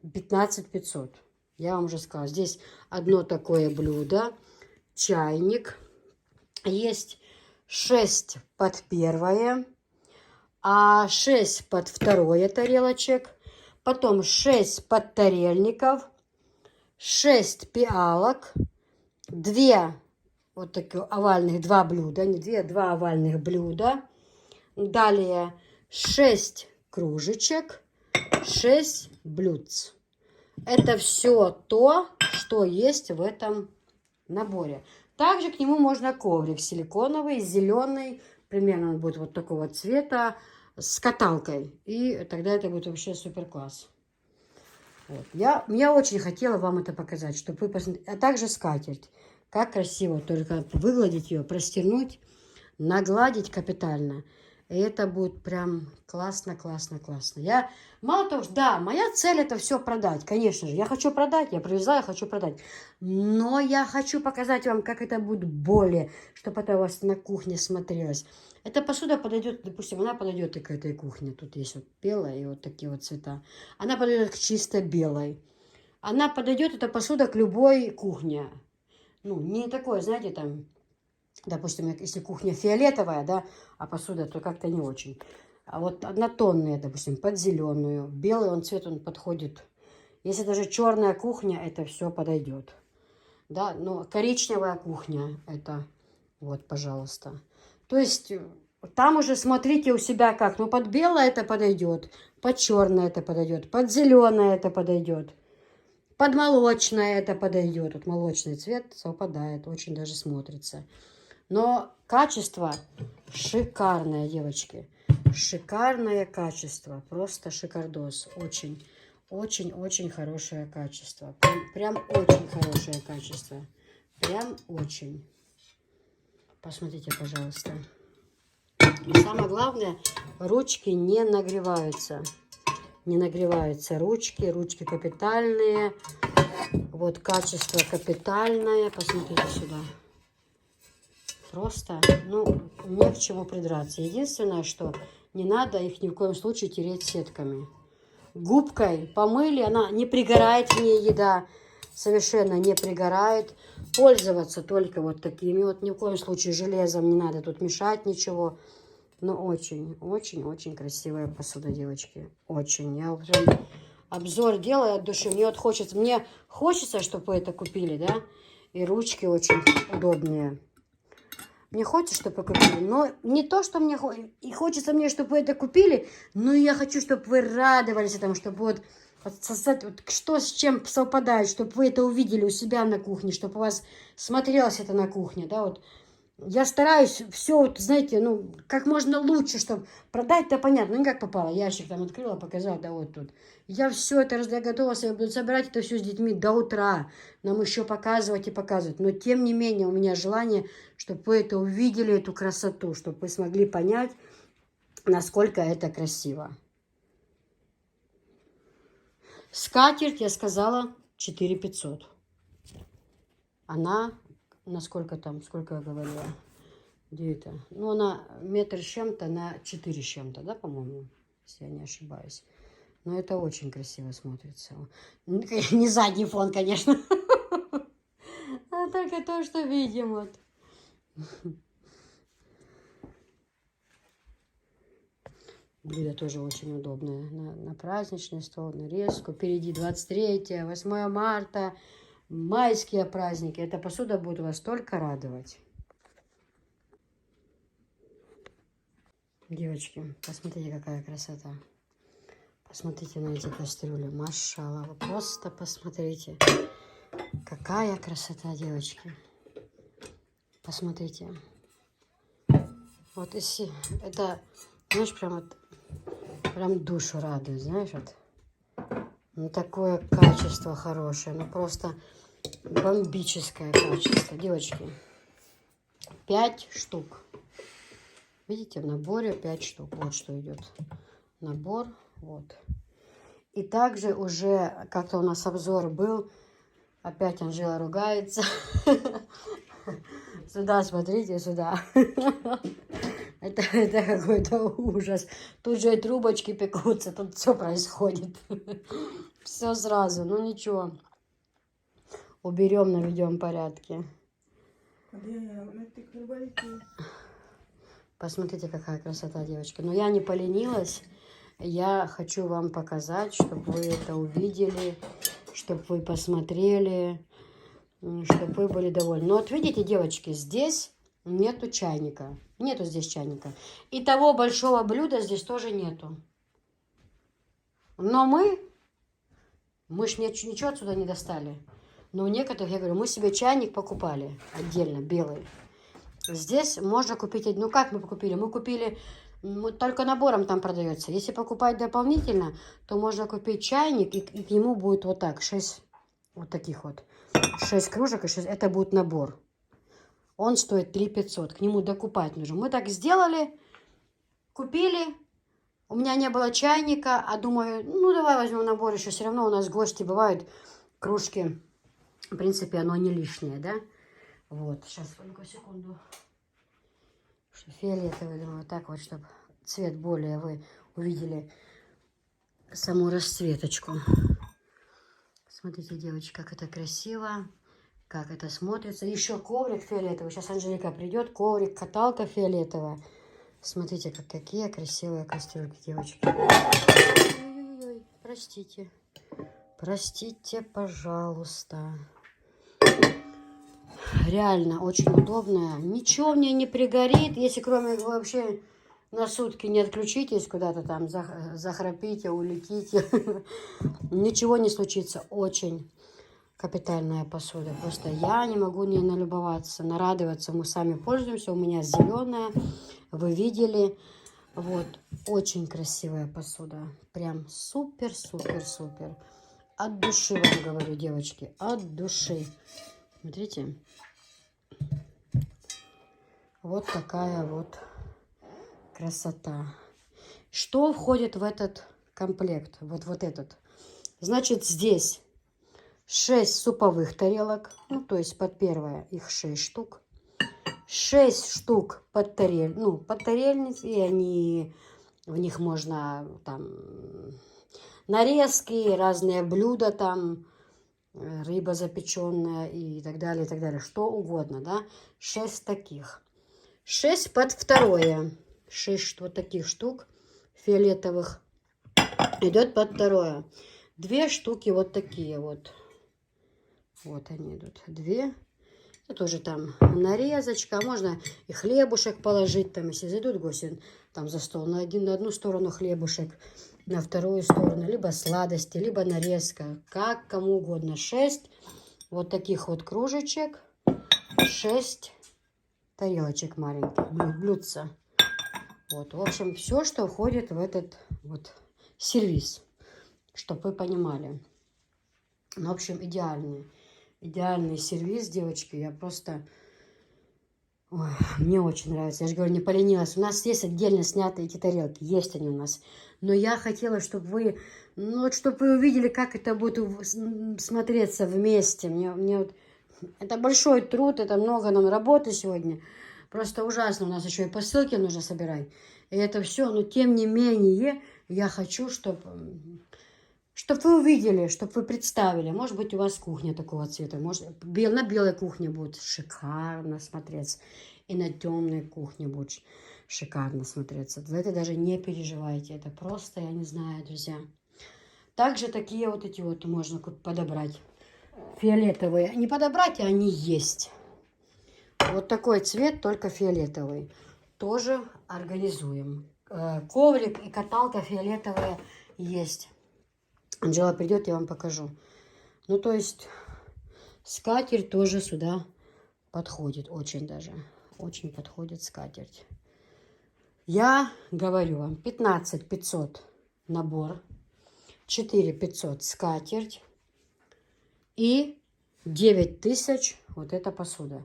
15500. Я вам уже сказала. Здесь одно такое блюдо. Чайник. Есть 6 под первое, а 6 под второе тарелочек, потом 6 под тарельников, 6 пиалок, 2 вот таких овальных, 2 блюда, не 2, 2 овальных блюда, далее 6 кружечек, 6 блюдц. Это все то, что есть в этом наборе. Также к нему можно коврик силиконовый, зеленый, примерно он будет вот такого цвета, с каталкой. И тогда это будет вообще супер класс. Вот. Я очень хотела вам это показать, чтобы вы посмотрели. А также скатерть. Как красиво, только выгладить ее, простернуть, нагладить капитально. И это будет прям классно, классно, классно. Я, мало того, да, моя цель это все продать. Конечно же, я хочу продать, я привезла, я хочу продать. Но я хочу показать вам, как это будет более, чтобы это у вас на кухне смотрелось. Эта посуда подойдет, допустим, она подойдет и к этой кухне. Тут есть вот белая и вот такие вот цвета. Она подойдет к чисто белой. Она подойдет, эта посуда, к любой кухне. Ну, не такое, знаете, там... Допустим, если кухня фиолетовая, да, а посуда, то как-то не очень. А вот однотонная, допустим, под зеленую. Белый он цвет, он подходит. Если даже черная кухня, это все подойдет. Да, но коричневая кухня, это вот, пожалуйста. То есть там уже смотрите у себя как. Ну, под белое это подойдет, под черное это подойдет, под зеленое это подойдет. Под молочное это подойдет. Вот молочный цвет совпадает, очень даже смотрится. Но качество шикарное, девочки. Шикарное качество. Просто шикардос. Очень, очень, очень хорошее качество. Прям очень хорошее качество. Прям очень. Посмотрите, пожалуйста. И самое главное, ручки не нагреваются. Не нагреваются ручки. Ручки капитальные. Вот качество капитальное. Посмотрите сюда. Просто, ну, не к чему придраться. Единственное, что не надо их ни в коем случае тереть сетками. Губкой помыли, она не пригорает в ней еда. Совершенно не пригорает. Пользоваться только вот такими. Вот ни в коем случае железом не надо тут мешать ничего. Но очень, очень, очень красивая посуда, девочки. Очень. Я прям обзор делаю от души. Мне хочется, чтобы вы это купили, да. И ручки очень удобные. Мне хочется, чтобы вы купили, но не то, что мне и хочется мне, чтобы вы это купили, но я хочу, чтобы вы радовались этому, чтобы вот что с чем совпадает, чтобы вы это увидели у себя на кухне, чтобы у вас смотрелось это на кухне, да, вот Я стараюсь все, вот, знаете, ну, как можно лучше, чтобы продать-то понятно, ну, как попало. Ящик там открыла, показала, да вот тут. Я все это, я готова я буду собирать это все с детьми до утра. Нам еще показывать и показывать. Но, тем не менее, у меня желание, чтобы вы это увидели, эту красоту, чтобы вы смогли понять, насколько это красиво. Скатерть, я сказала, 4500. Она, насколько там, сколько я говорила, где это? Ну, она метр с чем-то на 4 с чем-то, да, по-моему, если я не ошибаюсь. Но это очень красиво смотрится. Не задний фон, конечно, а только то, что видим вот. Блюдо тоже очень удобное. На праздничный стол, на резку. Впереди 23, 8 марта, майские праздники. Эта посуда будет вас только радовать. Девочки, посмотрите, какая красота. Посмотрите на эти кастрюли. Машалла, вы просто посмотрите. Какая красота, девочки. Посмотрите. Вот если это, знаешь, прям вот, прям душу радует, знаешь, вот. Ну, такое качество хорошее, ну, просто бомбическое качество. Девочки, 5 штук. Видите, в наборе 5 штук. Вот что идет. Набор, вот. И также уже как-то у нас обзор был. Опять Анжела ругается. Сюда, смотрите, сюда. Это какой-то ужас. Тут же и трубочки пекутся, тут все происходит. Все сразу, ну ничего. Уберем, наведем порядки. Посмотрите, какая красота, девочки. Но я не поленилась. Я хочу вам показать, чтобы вы это увидели, чтобы вы посмотрели, чтобы вы были довольны. Но вот видите, девочки, здесь нету чайника. Нету здесь чайника. И того большого блюда здесь тоже нету. Но мы ж ничего отсюда не достали. Но у некоторых, я говорю, мы себе чайник покупали отдельно, белый. Здесь можно купить, ну как мы купили? Мы купили, только набором там продается. Если покупать дополнительно, то можно купить чайник, и к нему будет вот так, 6 вот таких вот. 6 кружек, и 6, это будет набор. Он стоит 3500, к нему докупать нужно. Мы так сделали, купили. У меня не было чайника, а думаю, ну давай возьмем набор еще. Все равно у нас гости бывают, кружки, в принципе, оно не лишнее, да? Вот, сейчас, только секунду. Фиолетовый, думаю, так вот, чтобы цвет более вы увидели саму расцветочку. Смотрите, девочки, как это красиво, как это смотрится. Еще коврик фиолетовый. Сейчас Анжелика придет, коврик, каталка фиолетовая. Смотрите, какие красивые кастрюльки, девочки. Ой-ой-ой, простите. Простите, пожалуйста. Реально очень удобная. Ничего мне не пригорит, если кроме вообще на сутки не отключитесь, куда-то там захрапите, улетите. Ничего не случится. Очень капитальная посуда. Просто я не могу не налюбоваться, нарадоваться. Мы сами пользуемся. У меня зеленая. Вы видели. Вот. Очень красивая посуда. Прям супер-супер-супер. От души вам говорю, девочки. От души. Смотрите. Вот такая вот красота. Что входит в этот комплект? Вот этот. Значит, здесь 6 суповых тарелок. Ну, то есть под первое их 6 штук. 6 штук под тарельниц. И они, в них можно там нарезки, разные блюда там. Рыба запеченная и так далее, и так далее. Что угодно, да. 6 таких. 6 под второе. 6 вот таких штук фиолетовых идет под второе. 2 штуки вот такие вот. Вот они идут. 2. Это тоже там нарезочка. Можно и хлебушек положить. Там, если зайдут гости там за стол. На одну сторону хлебушек. На вторую сторону. Либо сладости, либо нарезка. Как кому угодно. 6 вот таких вот кружечек. 6 тарелочек маленьких, блюдца. Вот, в общем, все, что входит в этот вот сервиз, чтобы вы понимали. Ну, в общем, идеальный сервиз, девочки. Я просто... Ой, мне очень нравится. Я же говорю, не поленилась. У нас есть отдельно снятые эти тарелки. Есть они у нас. Но я хотела, чтобы вы... Ну, вот, чтобы вы увидели, как это будет смотреться вместе. Мне вот... Это большой труд, это много нам работы сегодня. Просто ужасно. У нас еще и посылки нужно собирать. И это все. Но, тем не менее, я хочу, чтобы вы увидели, чтобы вы представили. Может быть, у вас кухня такого цвета. Может, на белой кухне будет шикарно смотреться. И на темной кухне будет шикарно смотреться. Вы это даже не переживайте. Это просто, я не знаю, друзья. Также такие вот эти вот можно подобрать. Фиолетовые. Не подобрать, а они есть. Вот такой цвет, только фиолетовый. Тоже организуем. Коврик и каталка фиолетовые есть. Анжела придет, я вам покажу. Ну, то есть, скатерть тоже сюда подходит. Очень даже. Очень подходит скатерть. Я говорю вам, 15 500 набор. 4 500 скатерть. И 9000 вот эта посуда.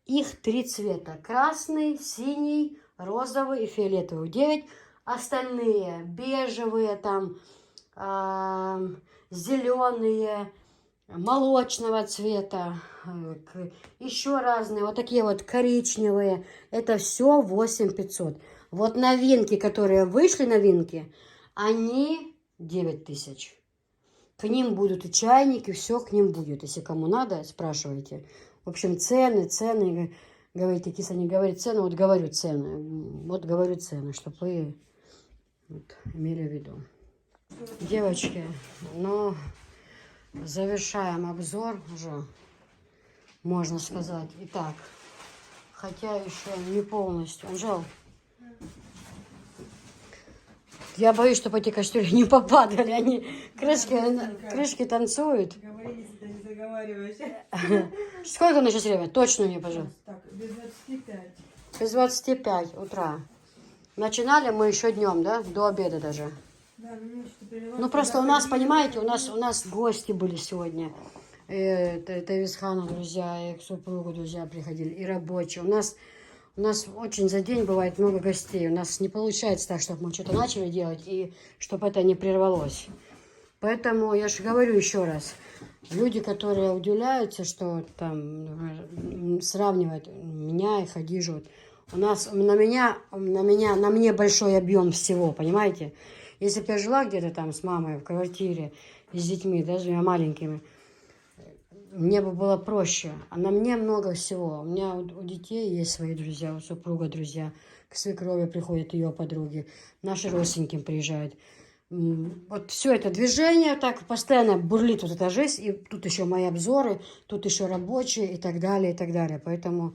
Их 3 цвета. Красный, синий, розовый и фиолетовый. 9. Остальные бежевые там... зеленые, молочного цвета, еще разные, вот такие вот коричневые. Это все 8500. Вот новинки, которые вышли, новинки, они 9000. К ним будут и чайники, все к ним будет. Если кому надо, спрашивайте. В общем, цены. Говорите, киса не говорит цены, вот говорю цены. Вот говорю цены, чтобы вы вот, имели в виду. Девочки, ну, завершаем обзор уже, можно сказать. Итак, хотя еще не полностью. Анжел, я боюсь, чтобы эти кастрюли не попадали. Они крышки танцуют. Говори, если ты не заговариваешься. Сколько на сейчас время? Точно мне, пожалуйста. Так, без 25. Без 25 утра. Начинали мы еще днем, да? До обеда даже. Да, ну, Ну, просто у нас, понимаете, у нас гости были сегодня. Это Висхана, друзья, и к супругу друзья приходили, и рабочие. У нас очень за день бывает много гостей. У нас не получается так, чтобы мы что-то начали делать, и чтобы это не прервалось. Поэтому я же говорю еще раз. Люди, которые удивляются, что там сравнивают меня и Хадижу. У нас, на мне большой объем всего, понимаете? Если бы я жила где-то там с мамой в квартире, с детьми, да, с двумя маленькими, мне бы было проще. А на мне много всего. У меня у детей есть свои друзья, у супруга друзья. К свекрови приходят ее подруги. Наши родственники приезжают. Вот все это движение так постоянно бурлит вот эта жизнь. И тут еще мои обзоры, тут еще рабочие и так далее, и так далее. Поэтому...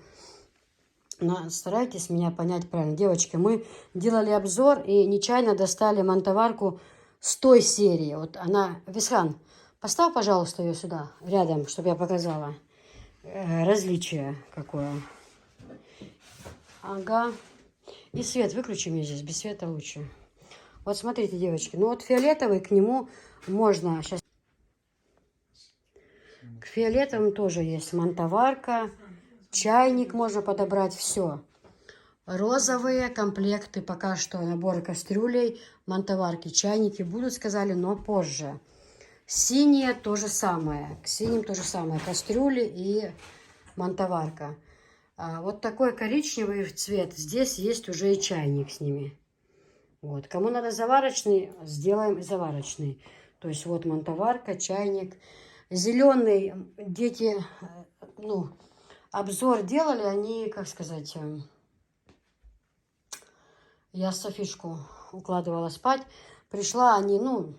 старайтесь меня понять правильно. Девочки, мы делали обзор и нечаянно достали мантоварку с той серии. Вот она... Висхан, поставь, пожалуйста, ее сюда, рядом, чтобы я показала различие какое. Ага. И свет выключи мне здесь, без света лучше. Вот смотрите, девочки, ну вот фиолетовый к нему можно... Сейчас... К фиолетовым тоже есть мантоварка. Чайник можно подобрать, все. Розовые комплекты, пока что наборы кастрюлей, мантоварки, чайники будут, сказали, но позже. Синие то же самое. К синим то же самое. Кастрюли и мантоварка. Вот такой коричневый цвет. Здесь есть уже и чайник с ними. Вот. Кому надо заварочный, сделаем заварочный. То есть вот мантоварка, чайник. Зеленый дети, ну... Обзор делали, они, как сказать, я Софишку укладывала спать, пришла, они, ну,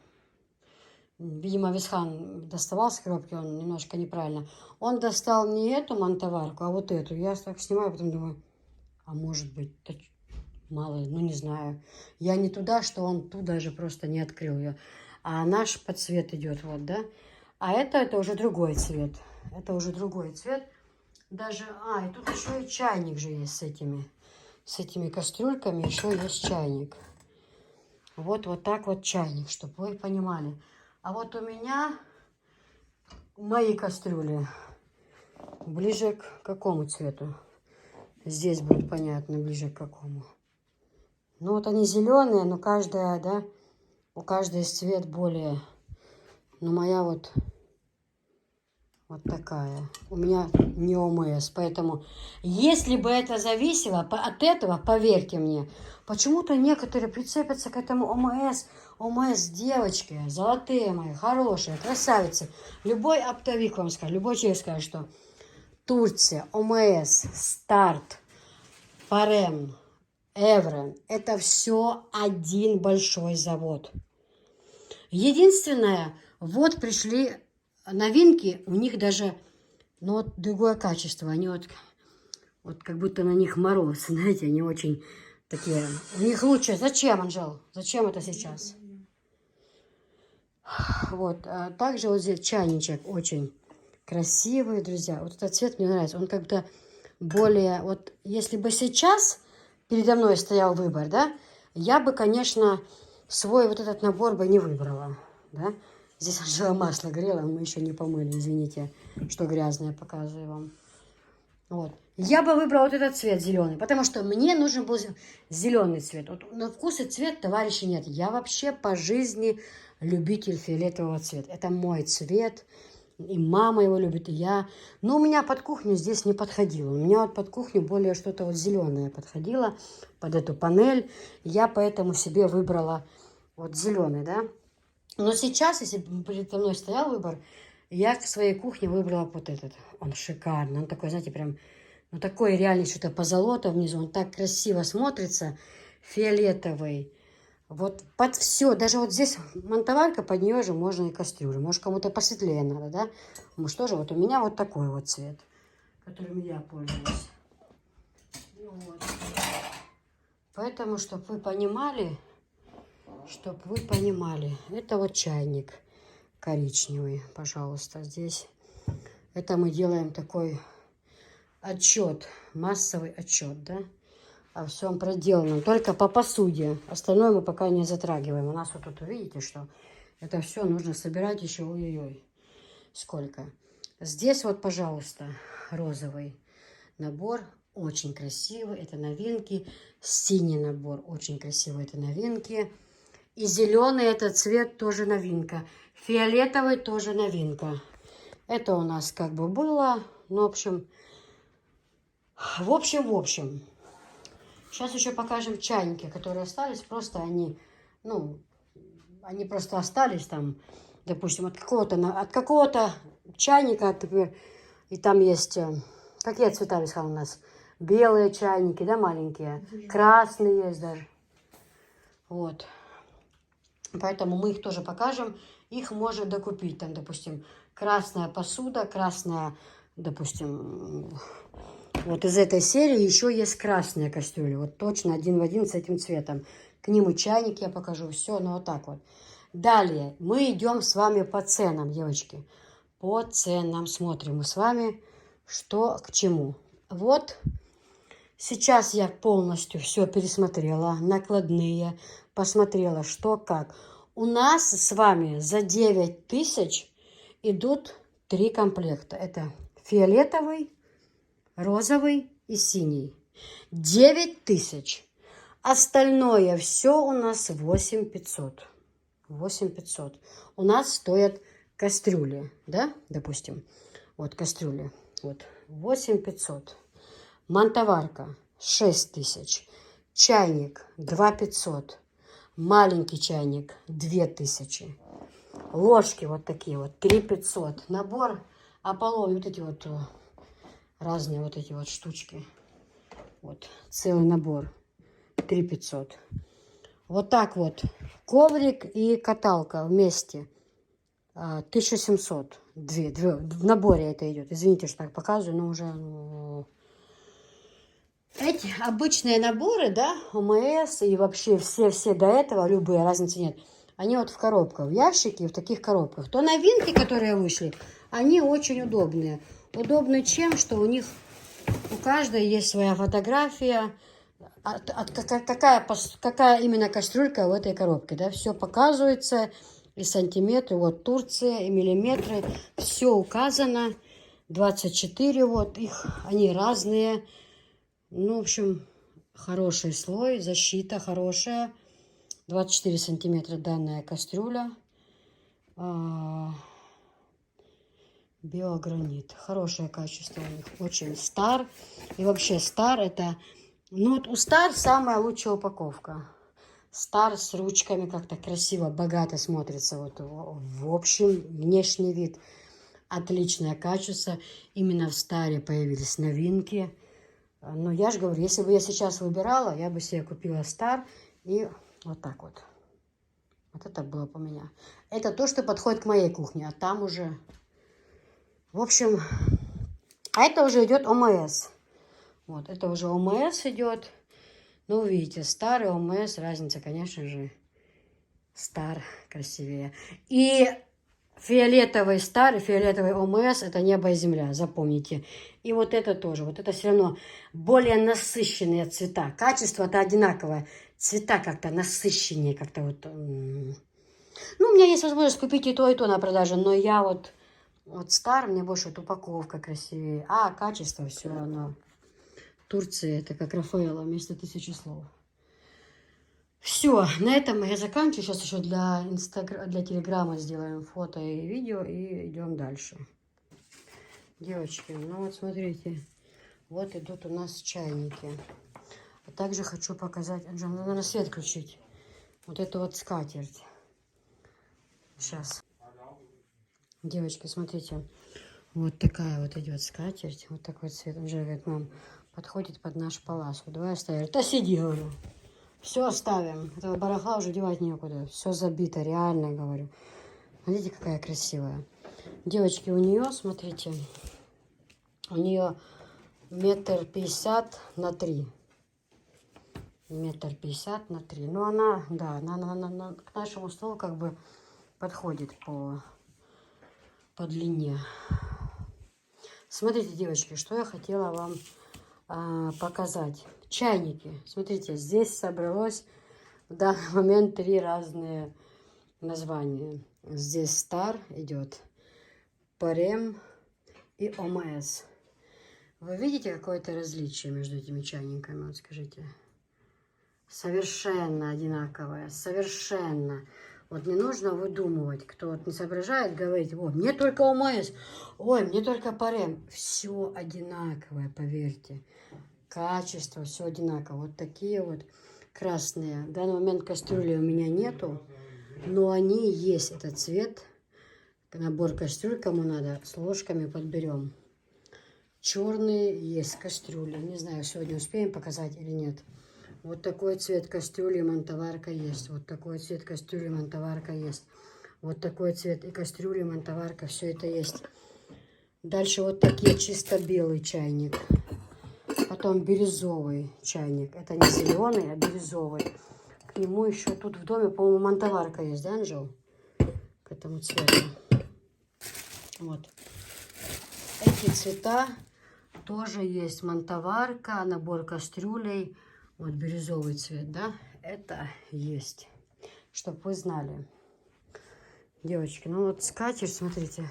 видимо, Висхан доставал с коробки, он немножко неправильно. Он достал не эту мантоварку, а вот эту. Я так снимаю, потом думаю, а может быть, мало, ну, не знаю. Я не туда, что он ту даже просто не открыл ее. А наш под цвет идет, вот, да. А это уже другой цвет. Это уже другой цвет. Даже, и тут еще и чайник же есть с этими кастрюльками, еще есть чайник. Вот так вот чайник, чтобы вы понимали. А вот у меня мои кастрюли ближе к какому цвету? Здесь будет понятно, ближе к какому. Ну вот они зеленые, но каждая, да, у каждой цвет более. Но моя вот такая. У меня не ОМС, поэтому если бы это зависело от этого, поверьте мне, почему-то некоторые прицепятся к этому ОМС. ОМС, девочки, золотые мои, хорошие, красавицы. Любой оптовик вам скажет, любой человек скажет, что Турция, ОМС, Старт, Парем, Эврен – это все один большой завод. Единственное, вот пришли новинки, у них даже, ну, вот другое качество. Они вот как будто на них мороз, знаете, они очень такие. У них лучше. Зачем, Анжел? Зачем это сейчас? Вот. Также вот здесь чайничек очень красивый, друзья. Вот этот цвет мне нравится. Он как-то более... Вот если бы сейчас передо мной стоял выбор, да, я бы, конечно, свой вот этот набор бы не выбрала, да. Здесь Анжела масло грела, мы еще не помыли, извините, что грязное показываю вам. Вот. Я бы выбрала вот этот цвет зеленый, потому что мне нужен был зеленый цвет. Вот на вкус и цвет, товарищи, нет. Я вообще по жизни любитель фиолетового цвета. Это мой цвет, и мама его любит, и я. Но у меня под кухню здесь не подходило. У меня вот под кухню более что-то вот зеленое подходило, под эту панель. Я поэтому себе выбрала вот зеленый, да. Но сейчас, если бы передо мной стоял выбор, я к своей кухне выбрала вот этот. Он шикарный. Он такой, знаете, прям, ну такой реально что-то позолота внизу. Он так красиво смотрится. Фиолетовый. Вот под все. Даже вот здесь монтоварка, под нее же можно и кастрюлю. Может, кому-то посветлее надо, да? Может, тоже вот у меня вот такой вот цвет, которым я пользуюсь. Вот. Поэтому, чтобы вы понимали, это вот чайник коричневый, пожалуйста, здесь. Это мы делаем такой отчет, массовый отчет, да, о всем проделанном, только по посуде. Остальное мы пока не затрагиваем. У нас вот тут, видите, что это все нужно собирать еще, ой-ой-ой, сколько. Здесь вот, пожалуйста, розовый набор, очень красивый, это новинки. Синий набор, очень красивый, это новинки. И зеленый этот цвет тоже новинка. Фиолетовый тоже новинка. Это у нас как бы было. Ну, в общем. Сейчас еще покажем чайники, которые остались. Просто они, ну, они просто остались там, допустим, от какого-то чайника, например, и там есть, какие цвета, Александр, у нас? Белые чайники, да, маленькие. Красные есть даже. Вот. Поэтому мы их тоже покажем. Их можно докупить. Там, допустим, красная посуда, красная, допустим, вот из этой серии еще есть красные кастрюли. Вот точно один в один с этим цветом. К ним и чайник я покажу. Все, ну вот так вот. Далее мы идем с вами по ценам, девочки. По ценам смотрим мы с вами, что к чему. Вот сейчас я полностью все пересмотрела. Накладные. Посмотрела, что как. У нас с вами за 9 тысяч идут 3 комплекта. Это фиолетовый, розовый и синий. 9 тысяч. Остальное все у нас 8500. 8500. У нас стоят кастрюли, да, допустим. Вот кастрюли. Вот 8500. Монтоварка 6000. Чайник 2500. Маленький чайник 2000. Ложки вот такие вот 3500. Набор Аполлон, вот эти вот разные вот эти вот штучки. Вот целый набор 3500. Вот так вот коврик и каталка вместе 1700. В наборе это идет. Извините, что так показываю, но уже... Эти обычные наборы, да, ОМС и вообще все до этого, любые, разницы нет. Они вот в коробках, в ящике, в таких коробках. То новинки, которые вышли, они очень удобные. удобны чем, что у них у каждой есть своя фотография, какая именно кастрюлька в этой коробке, да, все показывается, и сантиметры, вот Турция, и миллиметры, все указано, 24, вот их, они разные, ну, в общем, хороший слой, защита хорошая, 24 сантиметра данная кастрюля, биогранит, хорошее качество у них, очень Стар, и вообще Стар это, ну вот у Стар самая лучшая упаковка. Стар с ручками как-то красиво, богато смотрится. Вот в общем, внешний вид. Отличное качество. Именно в Старе появились новинки. Но я же говорю, если бы я сейчас выбирала, я бы себе купила Стар. И вот так вот. Вот это было бы у меня. Это то, что подходит к моей кухне. А там уже... В общем, а это уже идет ОМС. Вот, это уже ОМС идет. Ну, видите, старый ОМС, разница, конечно же, Стар красивее. И фиолетовый Стар и фиолетовый ОМС – это небо и земля, запомните. И вот это тоже, вот это все равно более насыщенные цвета. Качество-то одинаковое, цвета как-то насыщеннее, как-то вот. Ну, у меня есть возможность купить и то на продаже, но я вот Стар, мне больше вот упаковка красивее, а качество все равно. Турция, это как Рафаэла, вместо 1000 слов. Все, на этом я заканчиваю. Сейчас еще для Телеграма сделаем фото и видео и идем дальше. Девочки, ну вот смотрите, вот идут у нас чайники. А также хочу показать, Анжела, надо на свет включить. Вот эту вот скатерть. Сейчас. Девочки, смотрите, вот такая вот идет скатерть. Вот такой цвет. Анжела говорит, мам, подходит под наш палас. Вот давай оставим. Да сиди, говорю. Все оставим. Этого барахла уже девать некуда. Все забито, реально говорю. Смотрите, какая красивая. Девочки, у нее, смотрите, у нее 1,50 на 3. 1,50 на 3. Ну, она, да, она к нашему столу как бы подходит по длине. Смотрите, девочки, что я хотела вам показать. Чайники. Смотрите, здесь собралось в данный момент 3 разные названия. Здесь Стар идет, Парем и ОМС. Вы видите какое-то различие между этими чайниками? Вот скажите. Совершенно одинаковое, совершенно. Вот не нужно выдумывать, кто вот не соображает, говорить, ой, мне только ОМС, ой, мне только Парем. Все одинаковое, поверьте. Качество, все одинаково. Вот такие вот красные. В данный момент кастрюли у меня нету, но они есть. Этот цвет. Набор кастрюль, кому надо, с ложками подберем. Черные есть кастрюли. Не знаю, сегодня успеем показать или нет. Вот такой цвет кастрюли, мантоварка есть. Вот такой цвет кастрюли, мантоварка есть. Вот такой цвет и кастрюли, мантоварка, все это есть. Дальше вот такие чисто белый чайник. Потом бирюзовый чайник. Это не зеленый, а бирюзовый. К нему еще тут в доме, по-моему, мантоварка есть, да, Анжел? К этому цвету. Вот. Эти цвета тоже есть. Мантоварка, набор кастрюлей. Вот бирюзовый цвет, да? Это есть. Чтоб вы знали. Девочки, ну вот скатерть, смотрите.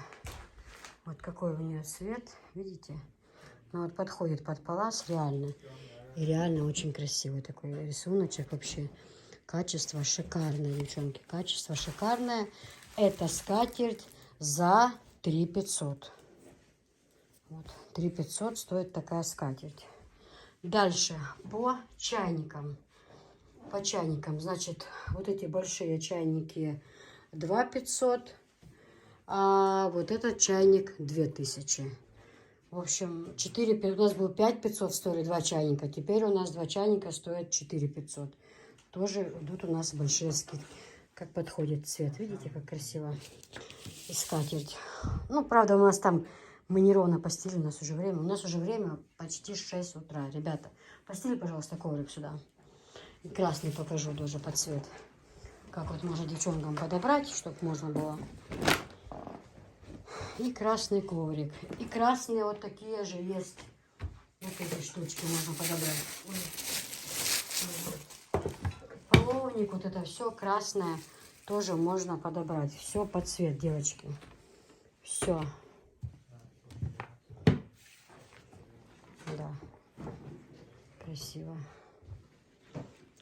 Вот какой у нее цвет. Видите? Ну вот подходит под палас реально. И реально очень красивый такой рисуночек вообще. Качество шикарное, девчонки. Качество шикарное. Это скатерть за 3500. Вот, 3500 стоит такая скатерть. Дальше по чайникам. По чайникам, значит, вот эти большие чайники 2500, а вот этот чайник 2000. В общем, 4, у нас было 5500 стоили 2 чайника. Теперь у нас 2 чайника стоят 4500. Тоже идут у нас большие скидки. Как подходит цвет. Видите, как красиво. И скатерть. Ну, правда, у нас там мы неровно постелили. У нас уже время. У нас уже время почти 6 утра. Ребята, постели, пожалуйста, коврик сюда. И красный покажу тоже под цвет. Как вот можно девчонкам подобрать, чтобы можно было И красный коврик. И красные вот такие же есть. Вот эти штучки можно подобрать. Ой. Половник, вот это все красное тоже можно подобрать. Все под цвет, девочки. Все. Да. Красиво.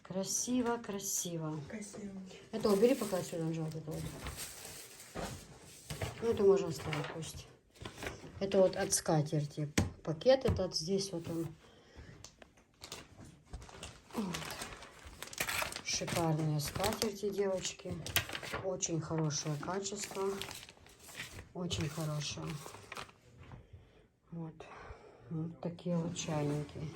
Красиво, красиво. Красиво. Это убери пока отсюда, Анжела, вот это вот. Ну, это можно оставить пусть. Это вот от скатерти. Пакет этот здесь вот он. Вот. Шикарные скатерти, девочки. Очень хорошее качество. Очень хорошее. Вот. Вот такие вот чайники.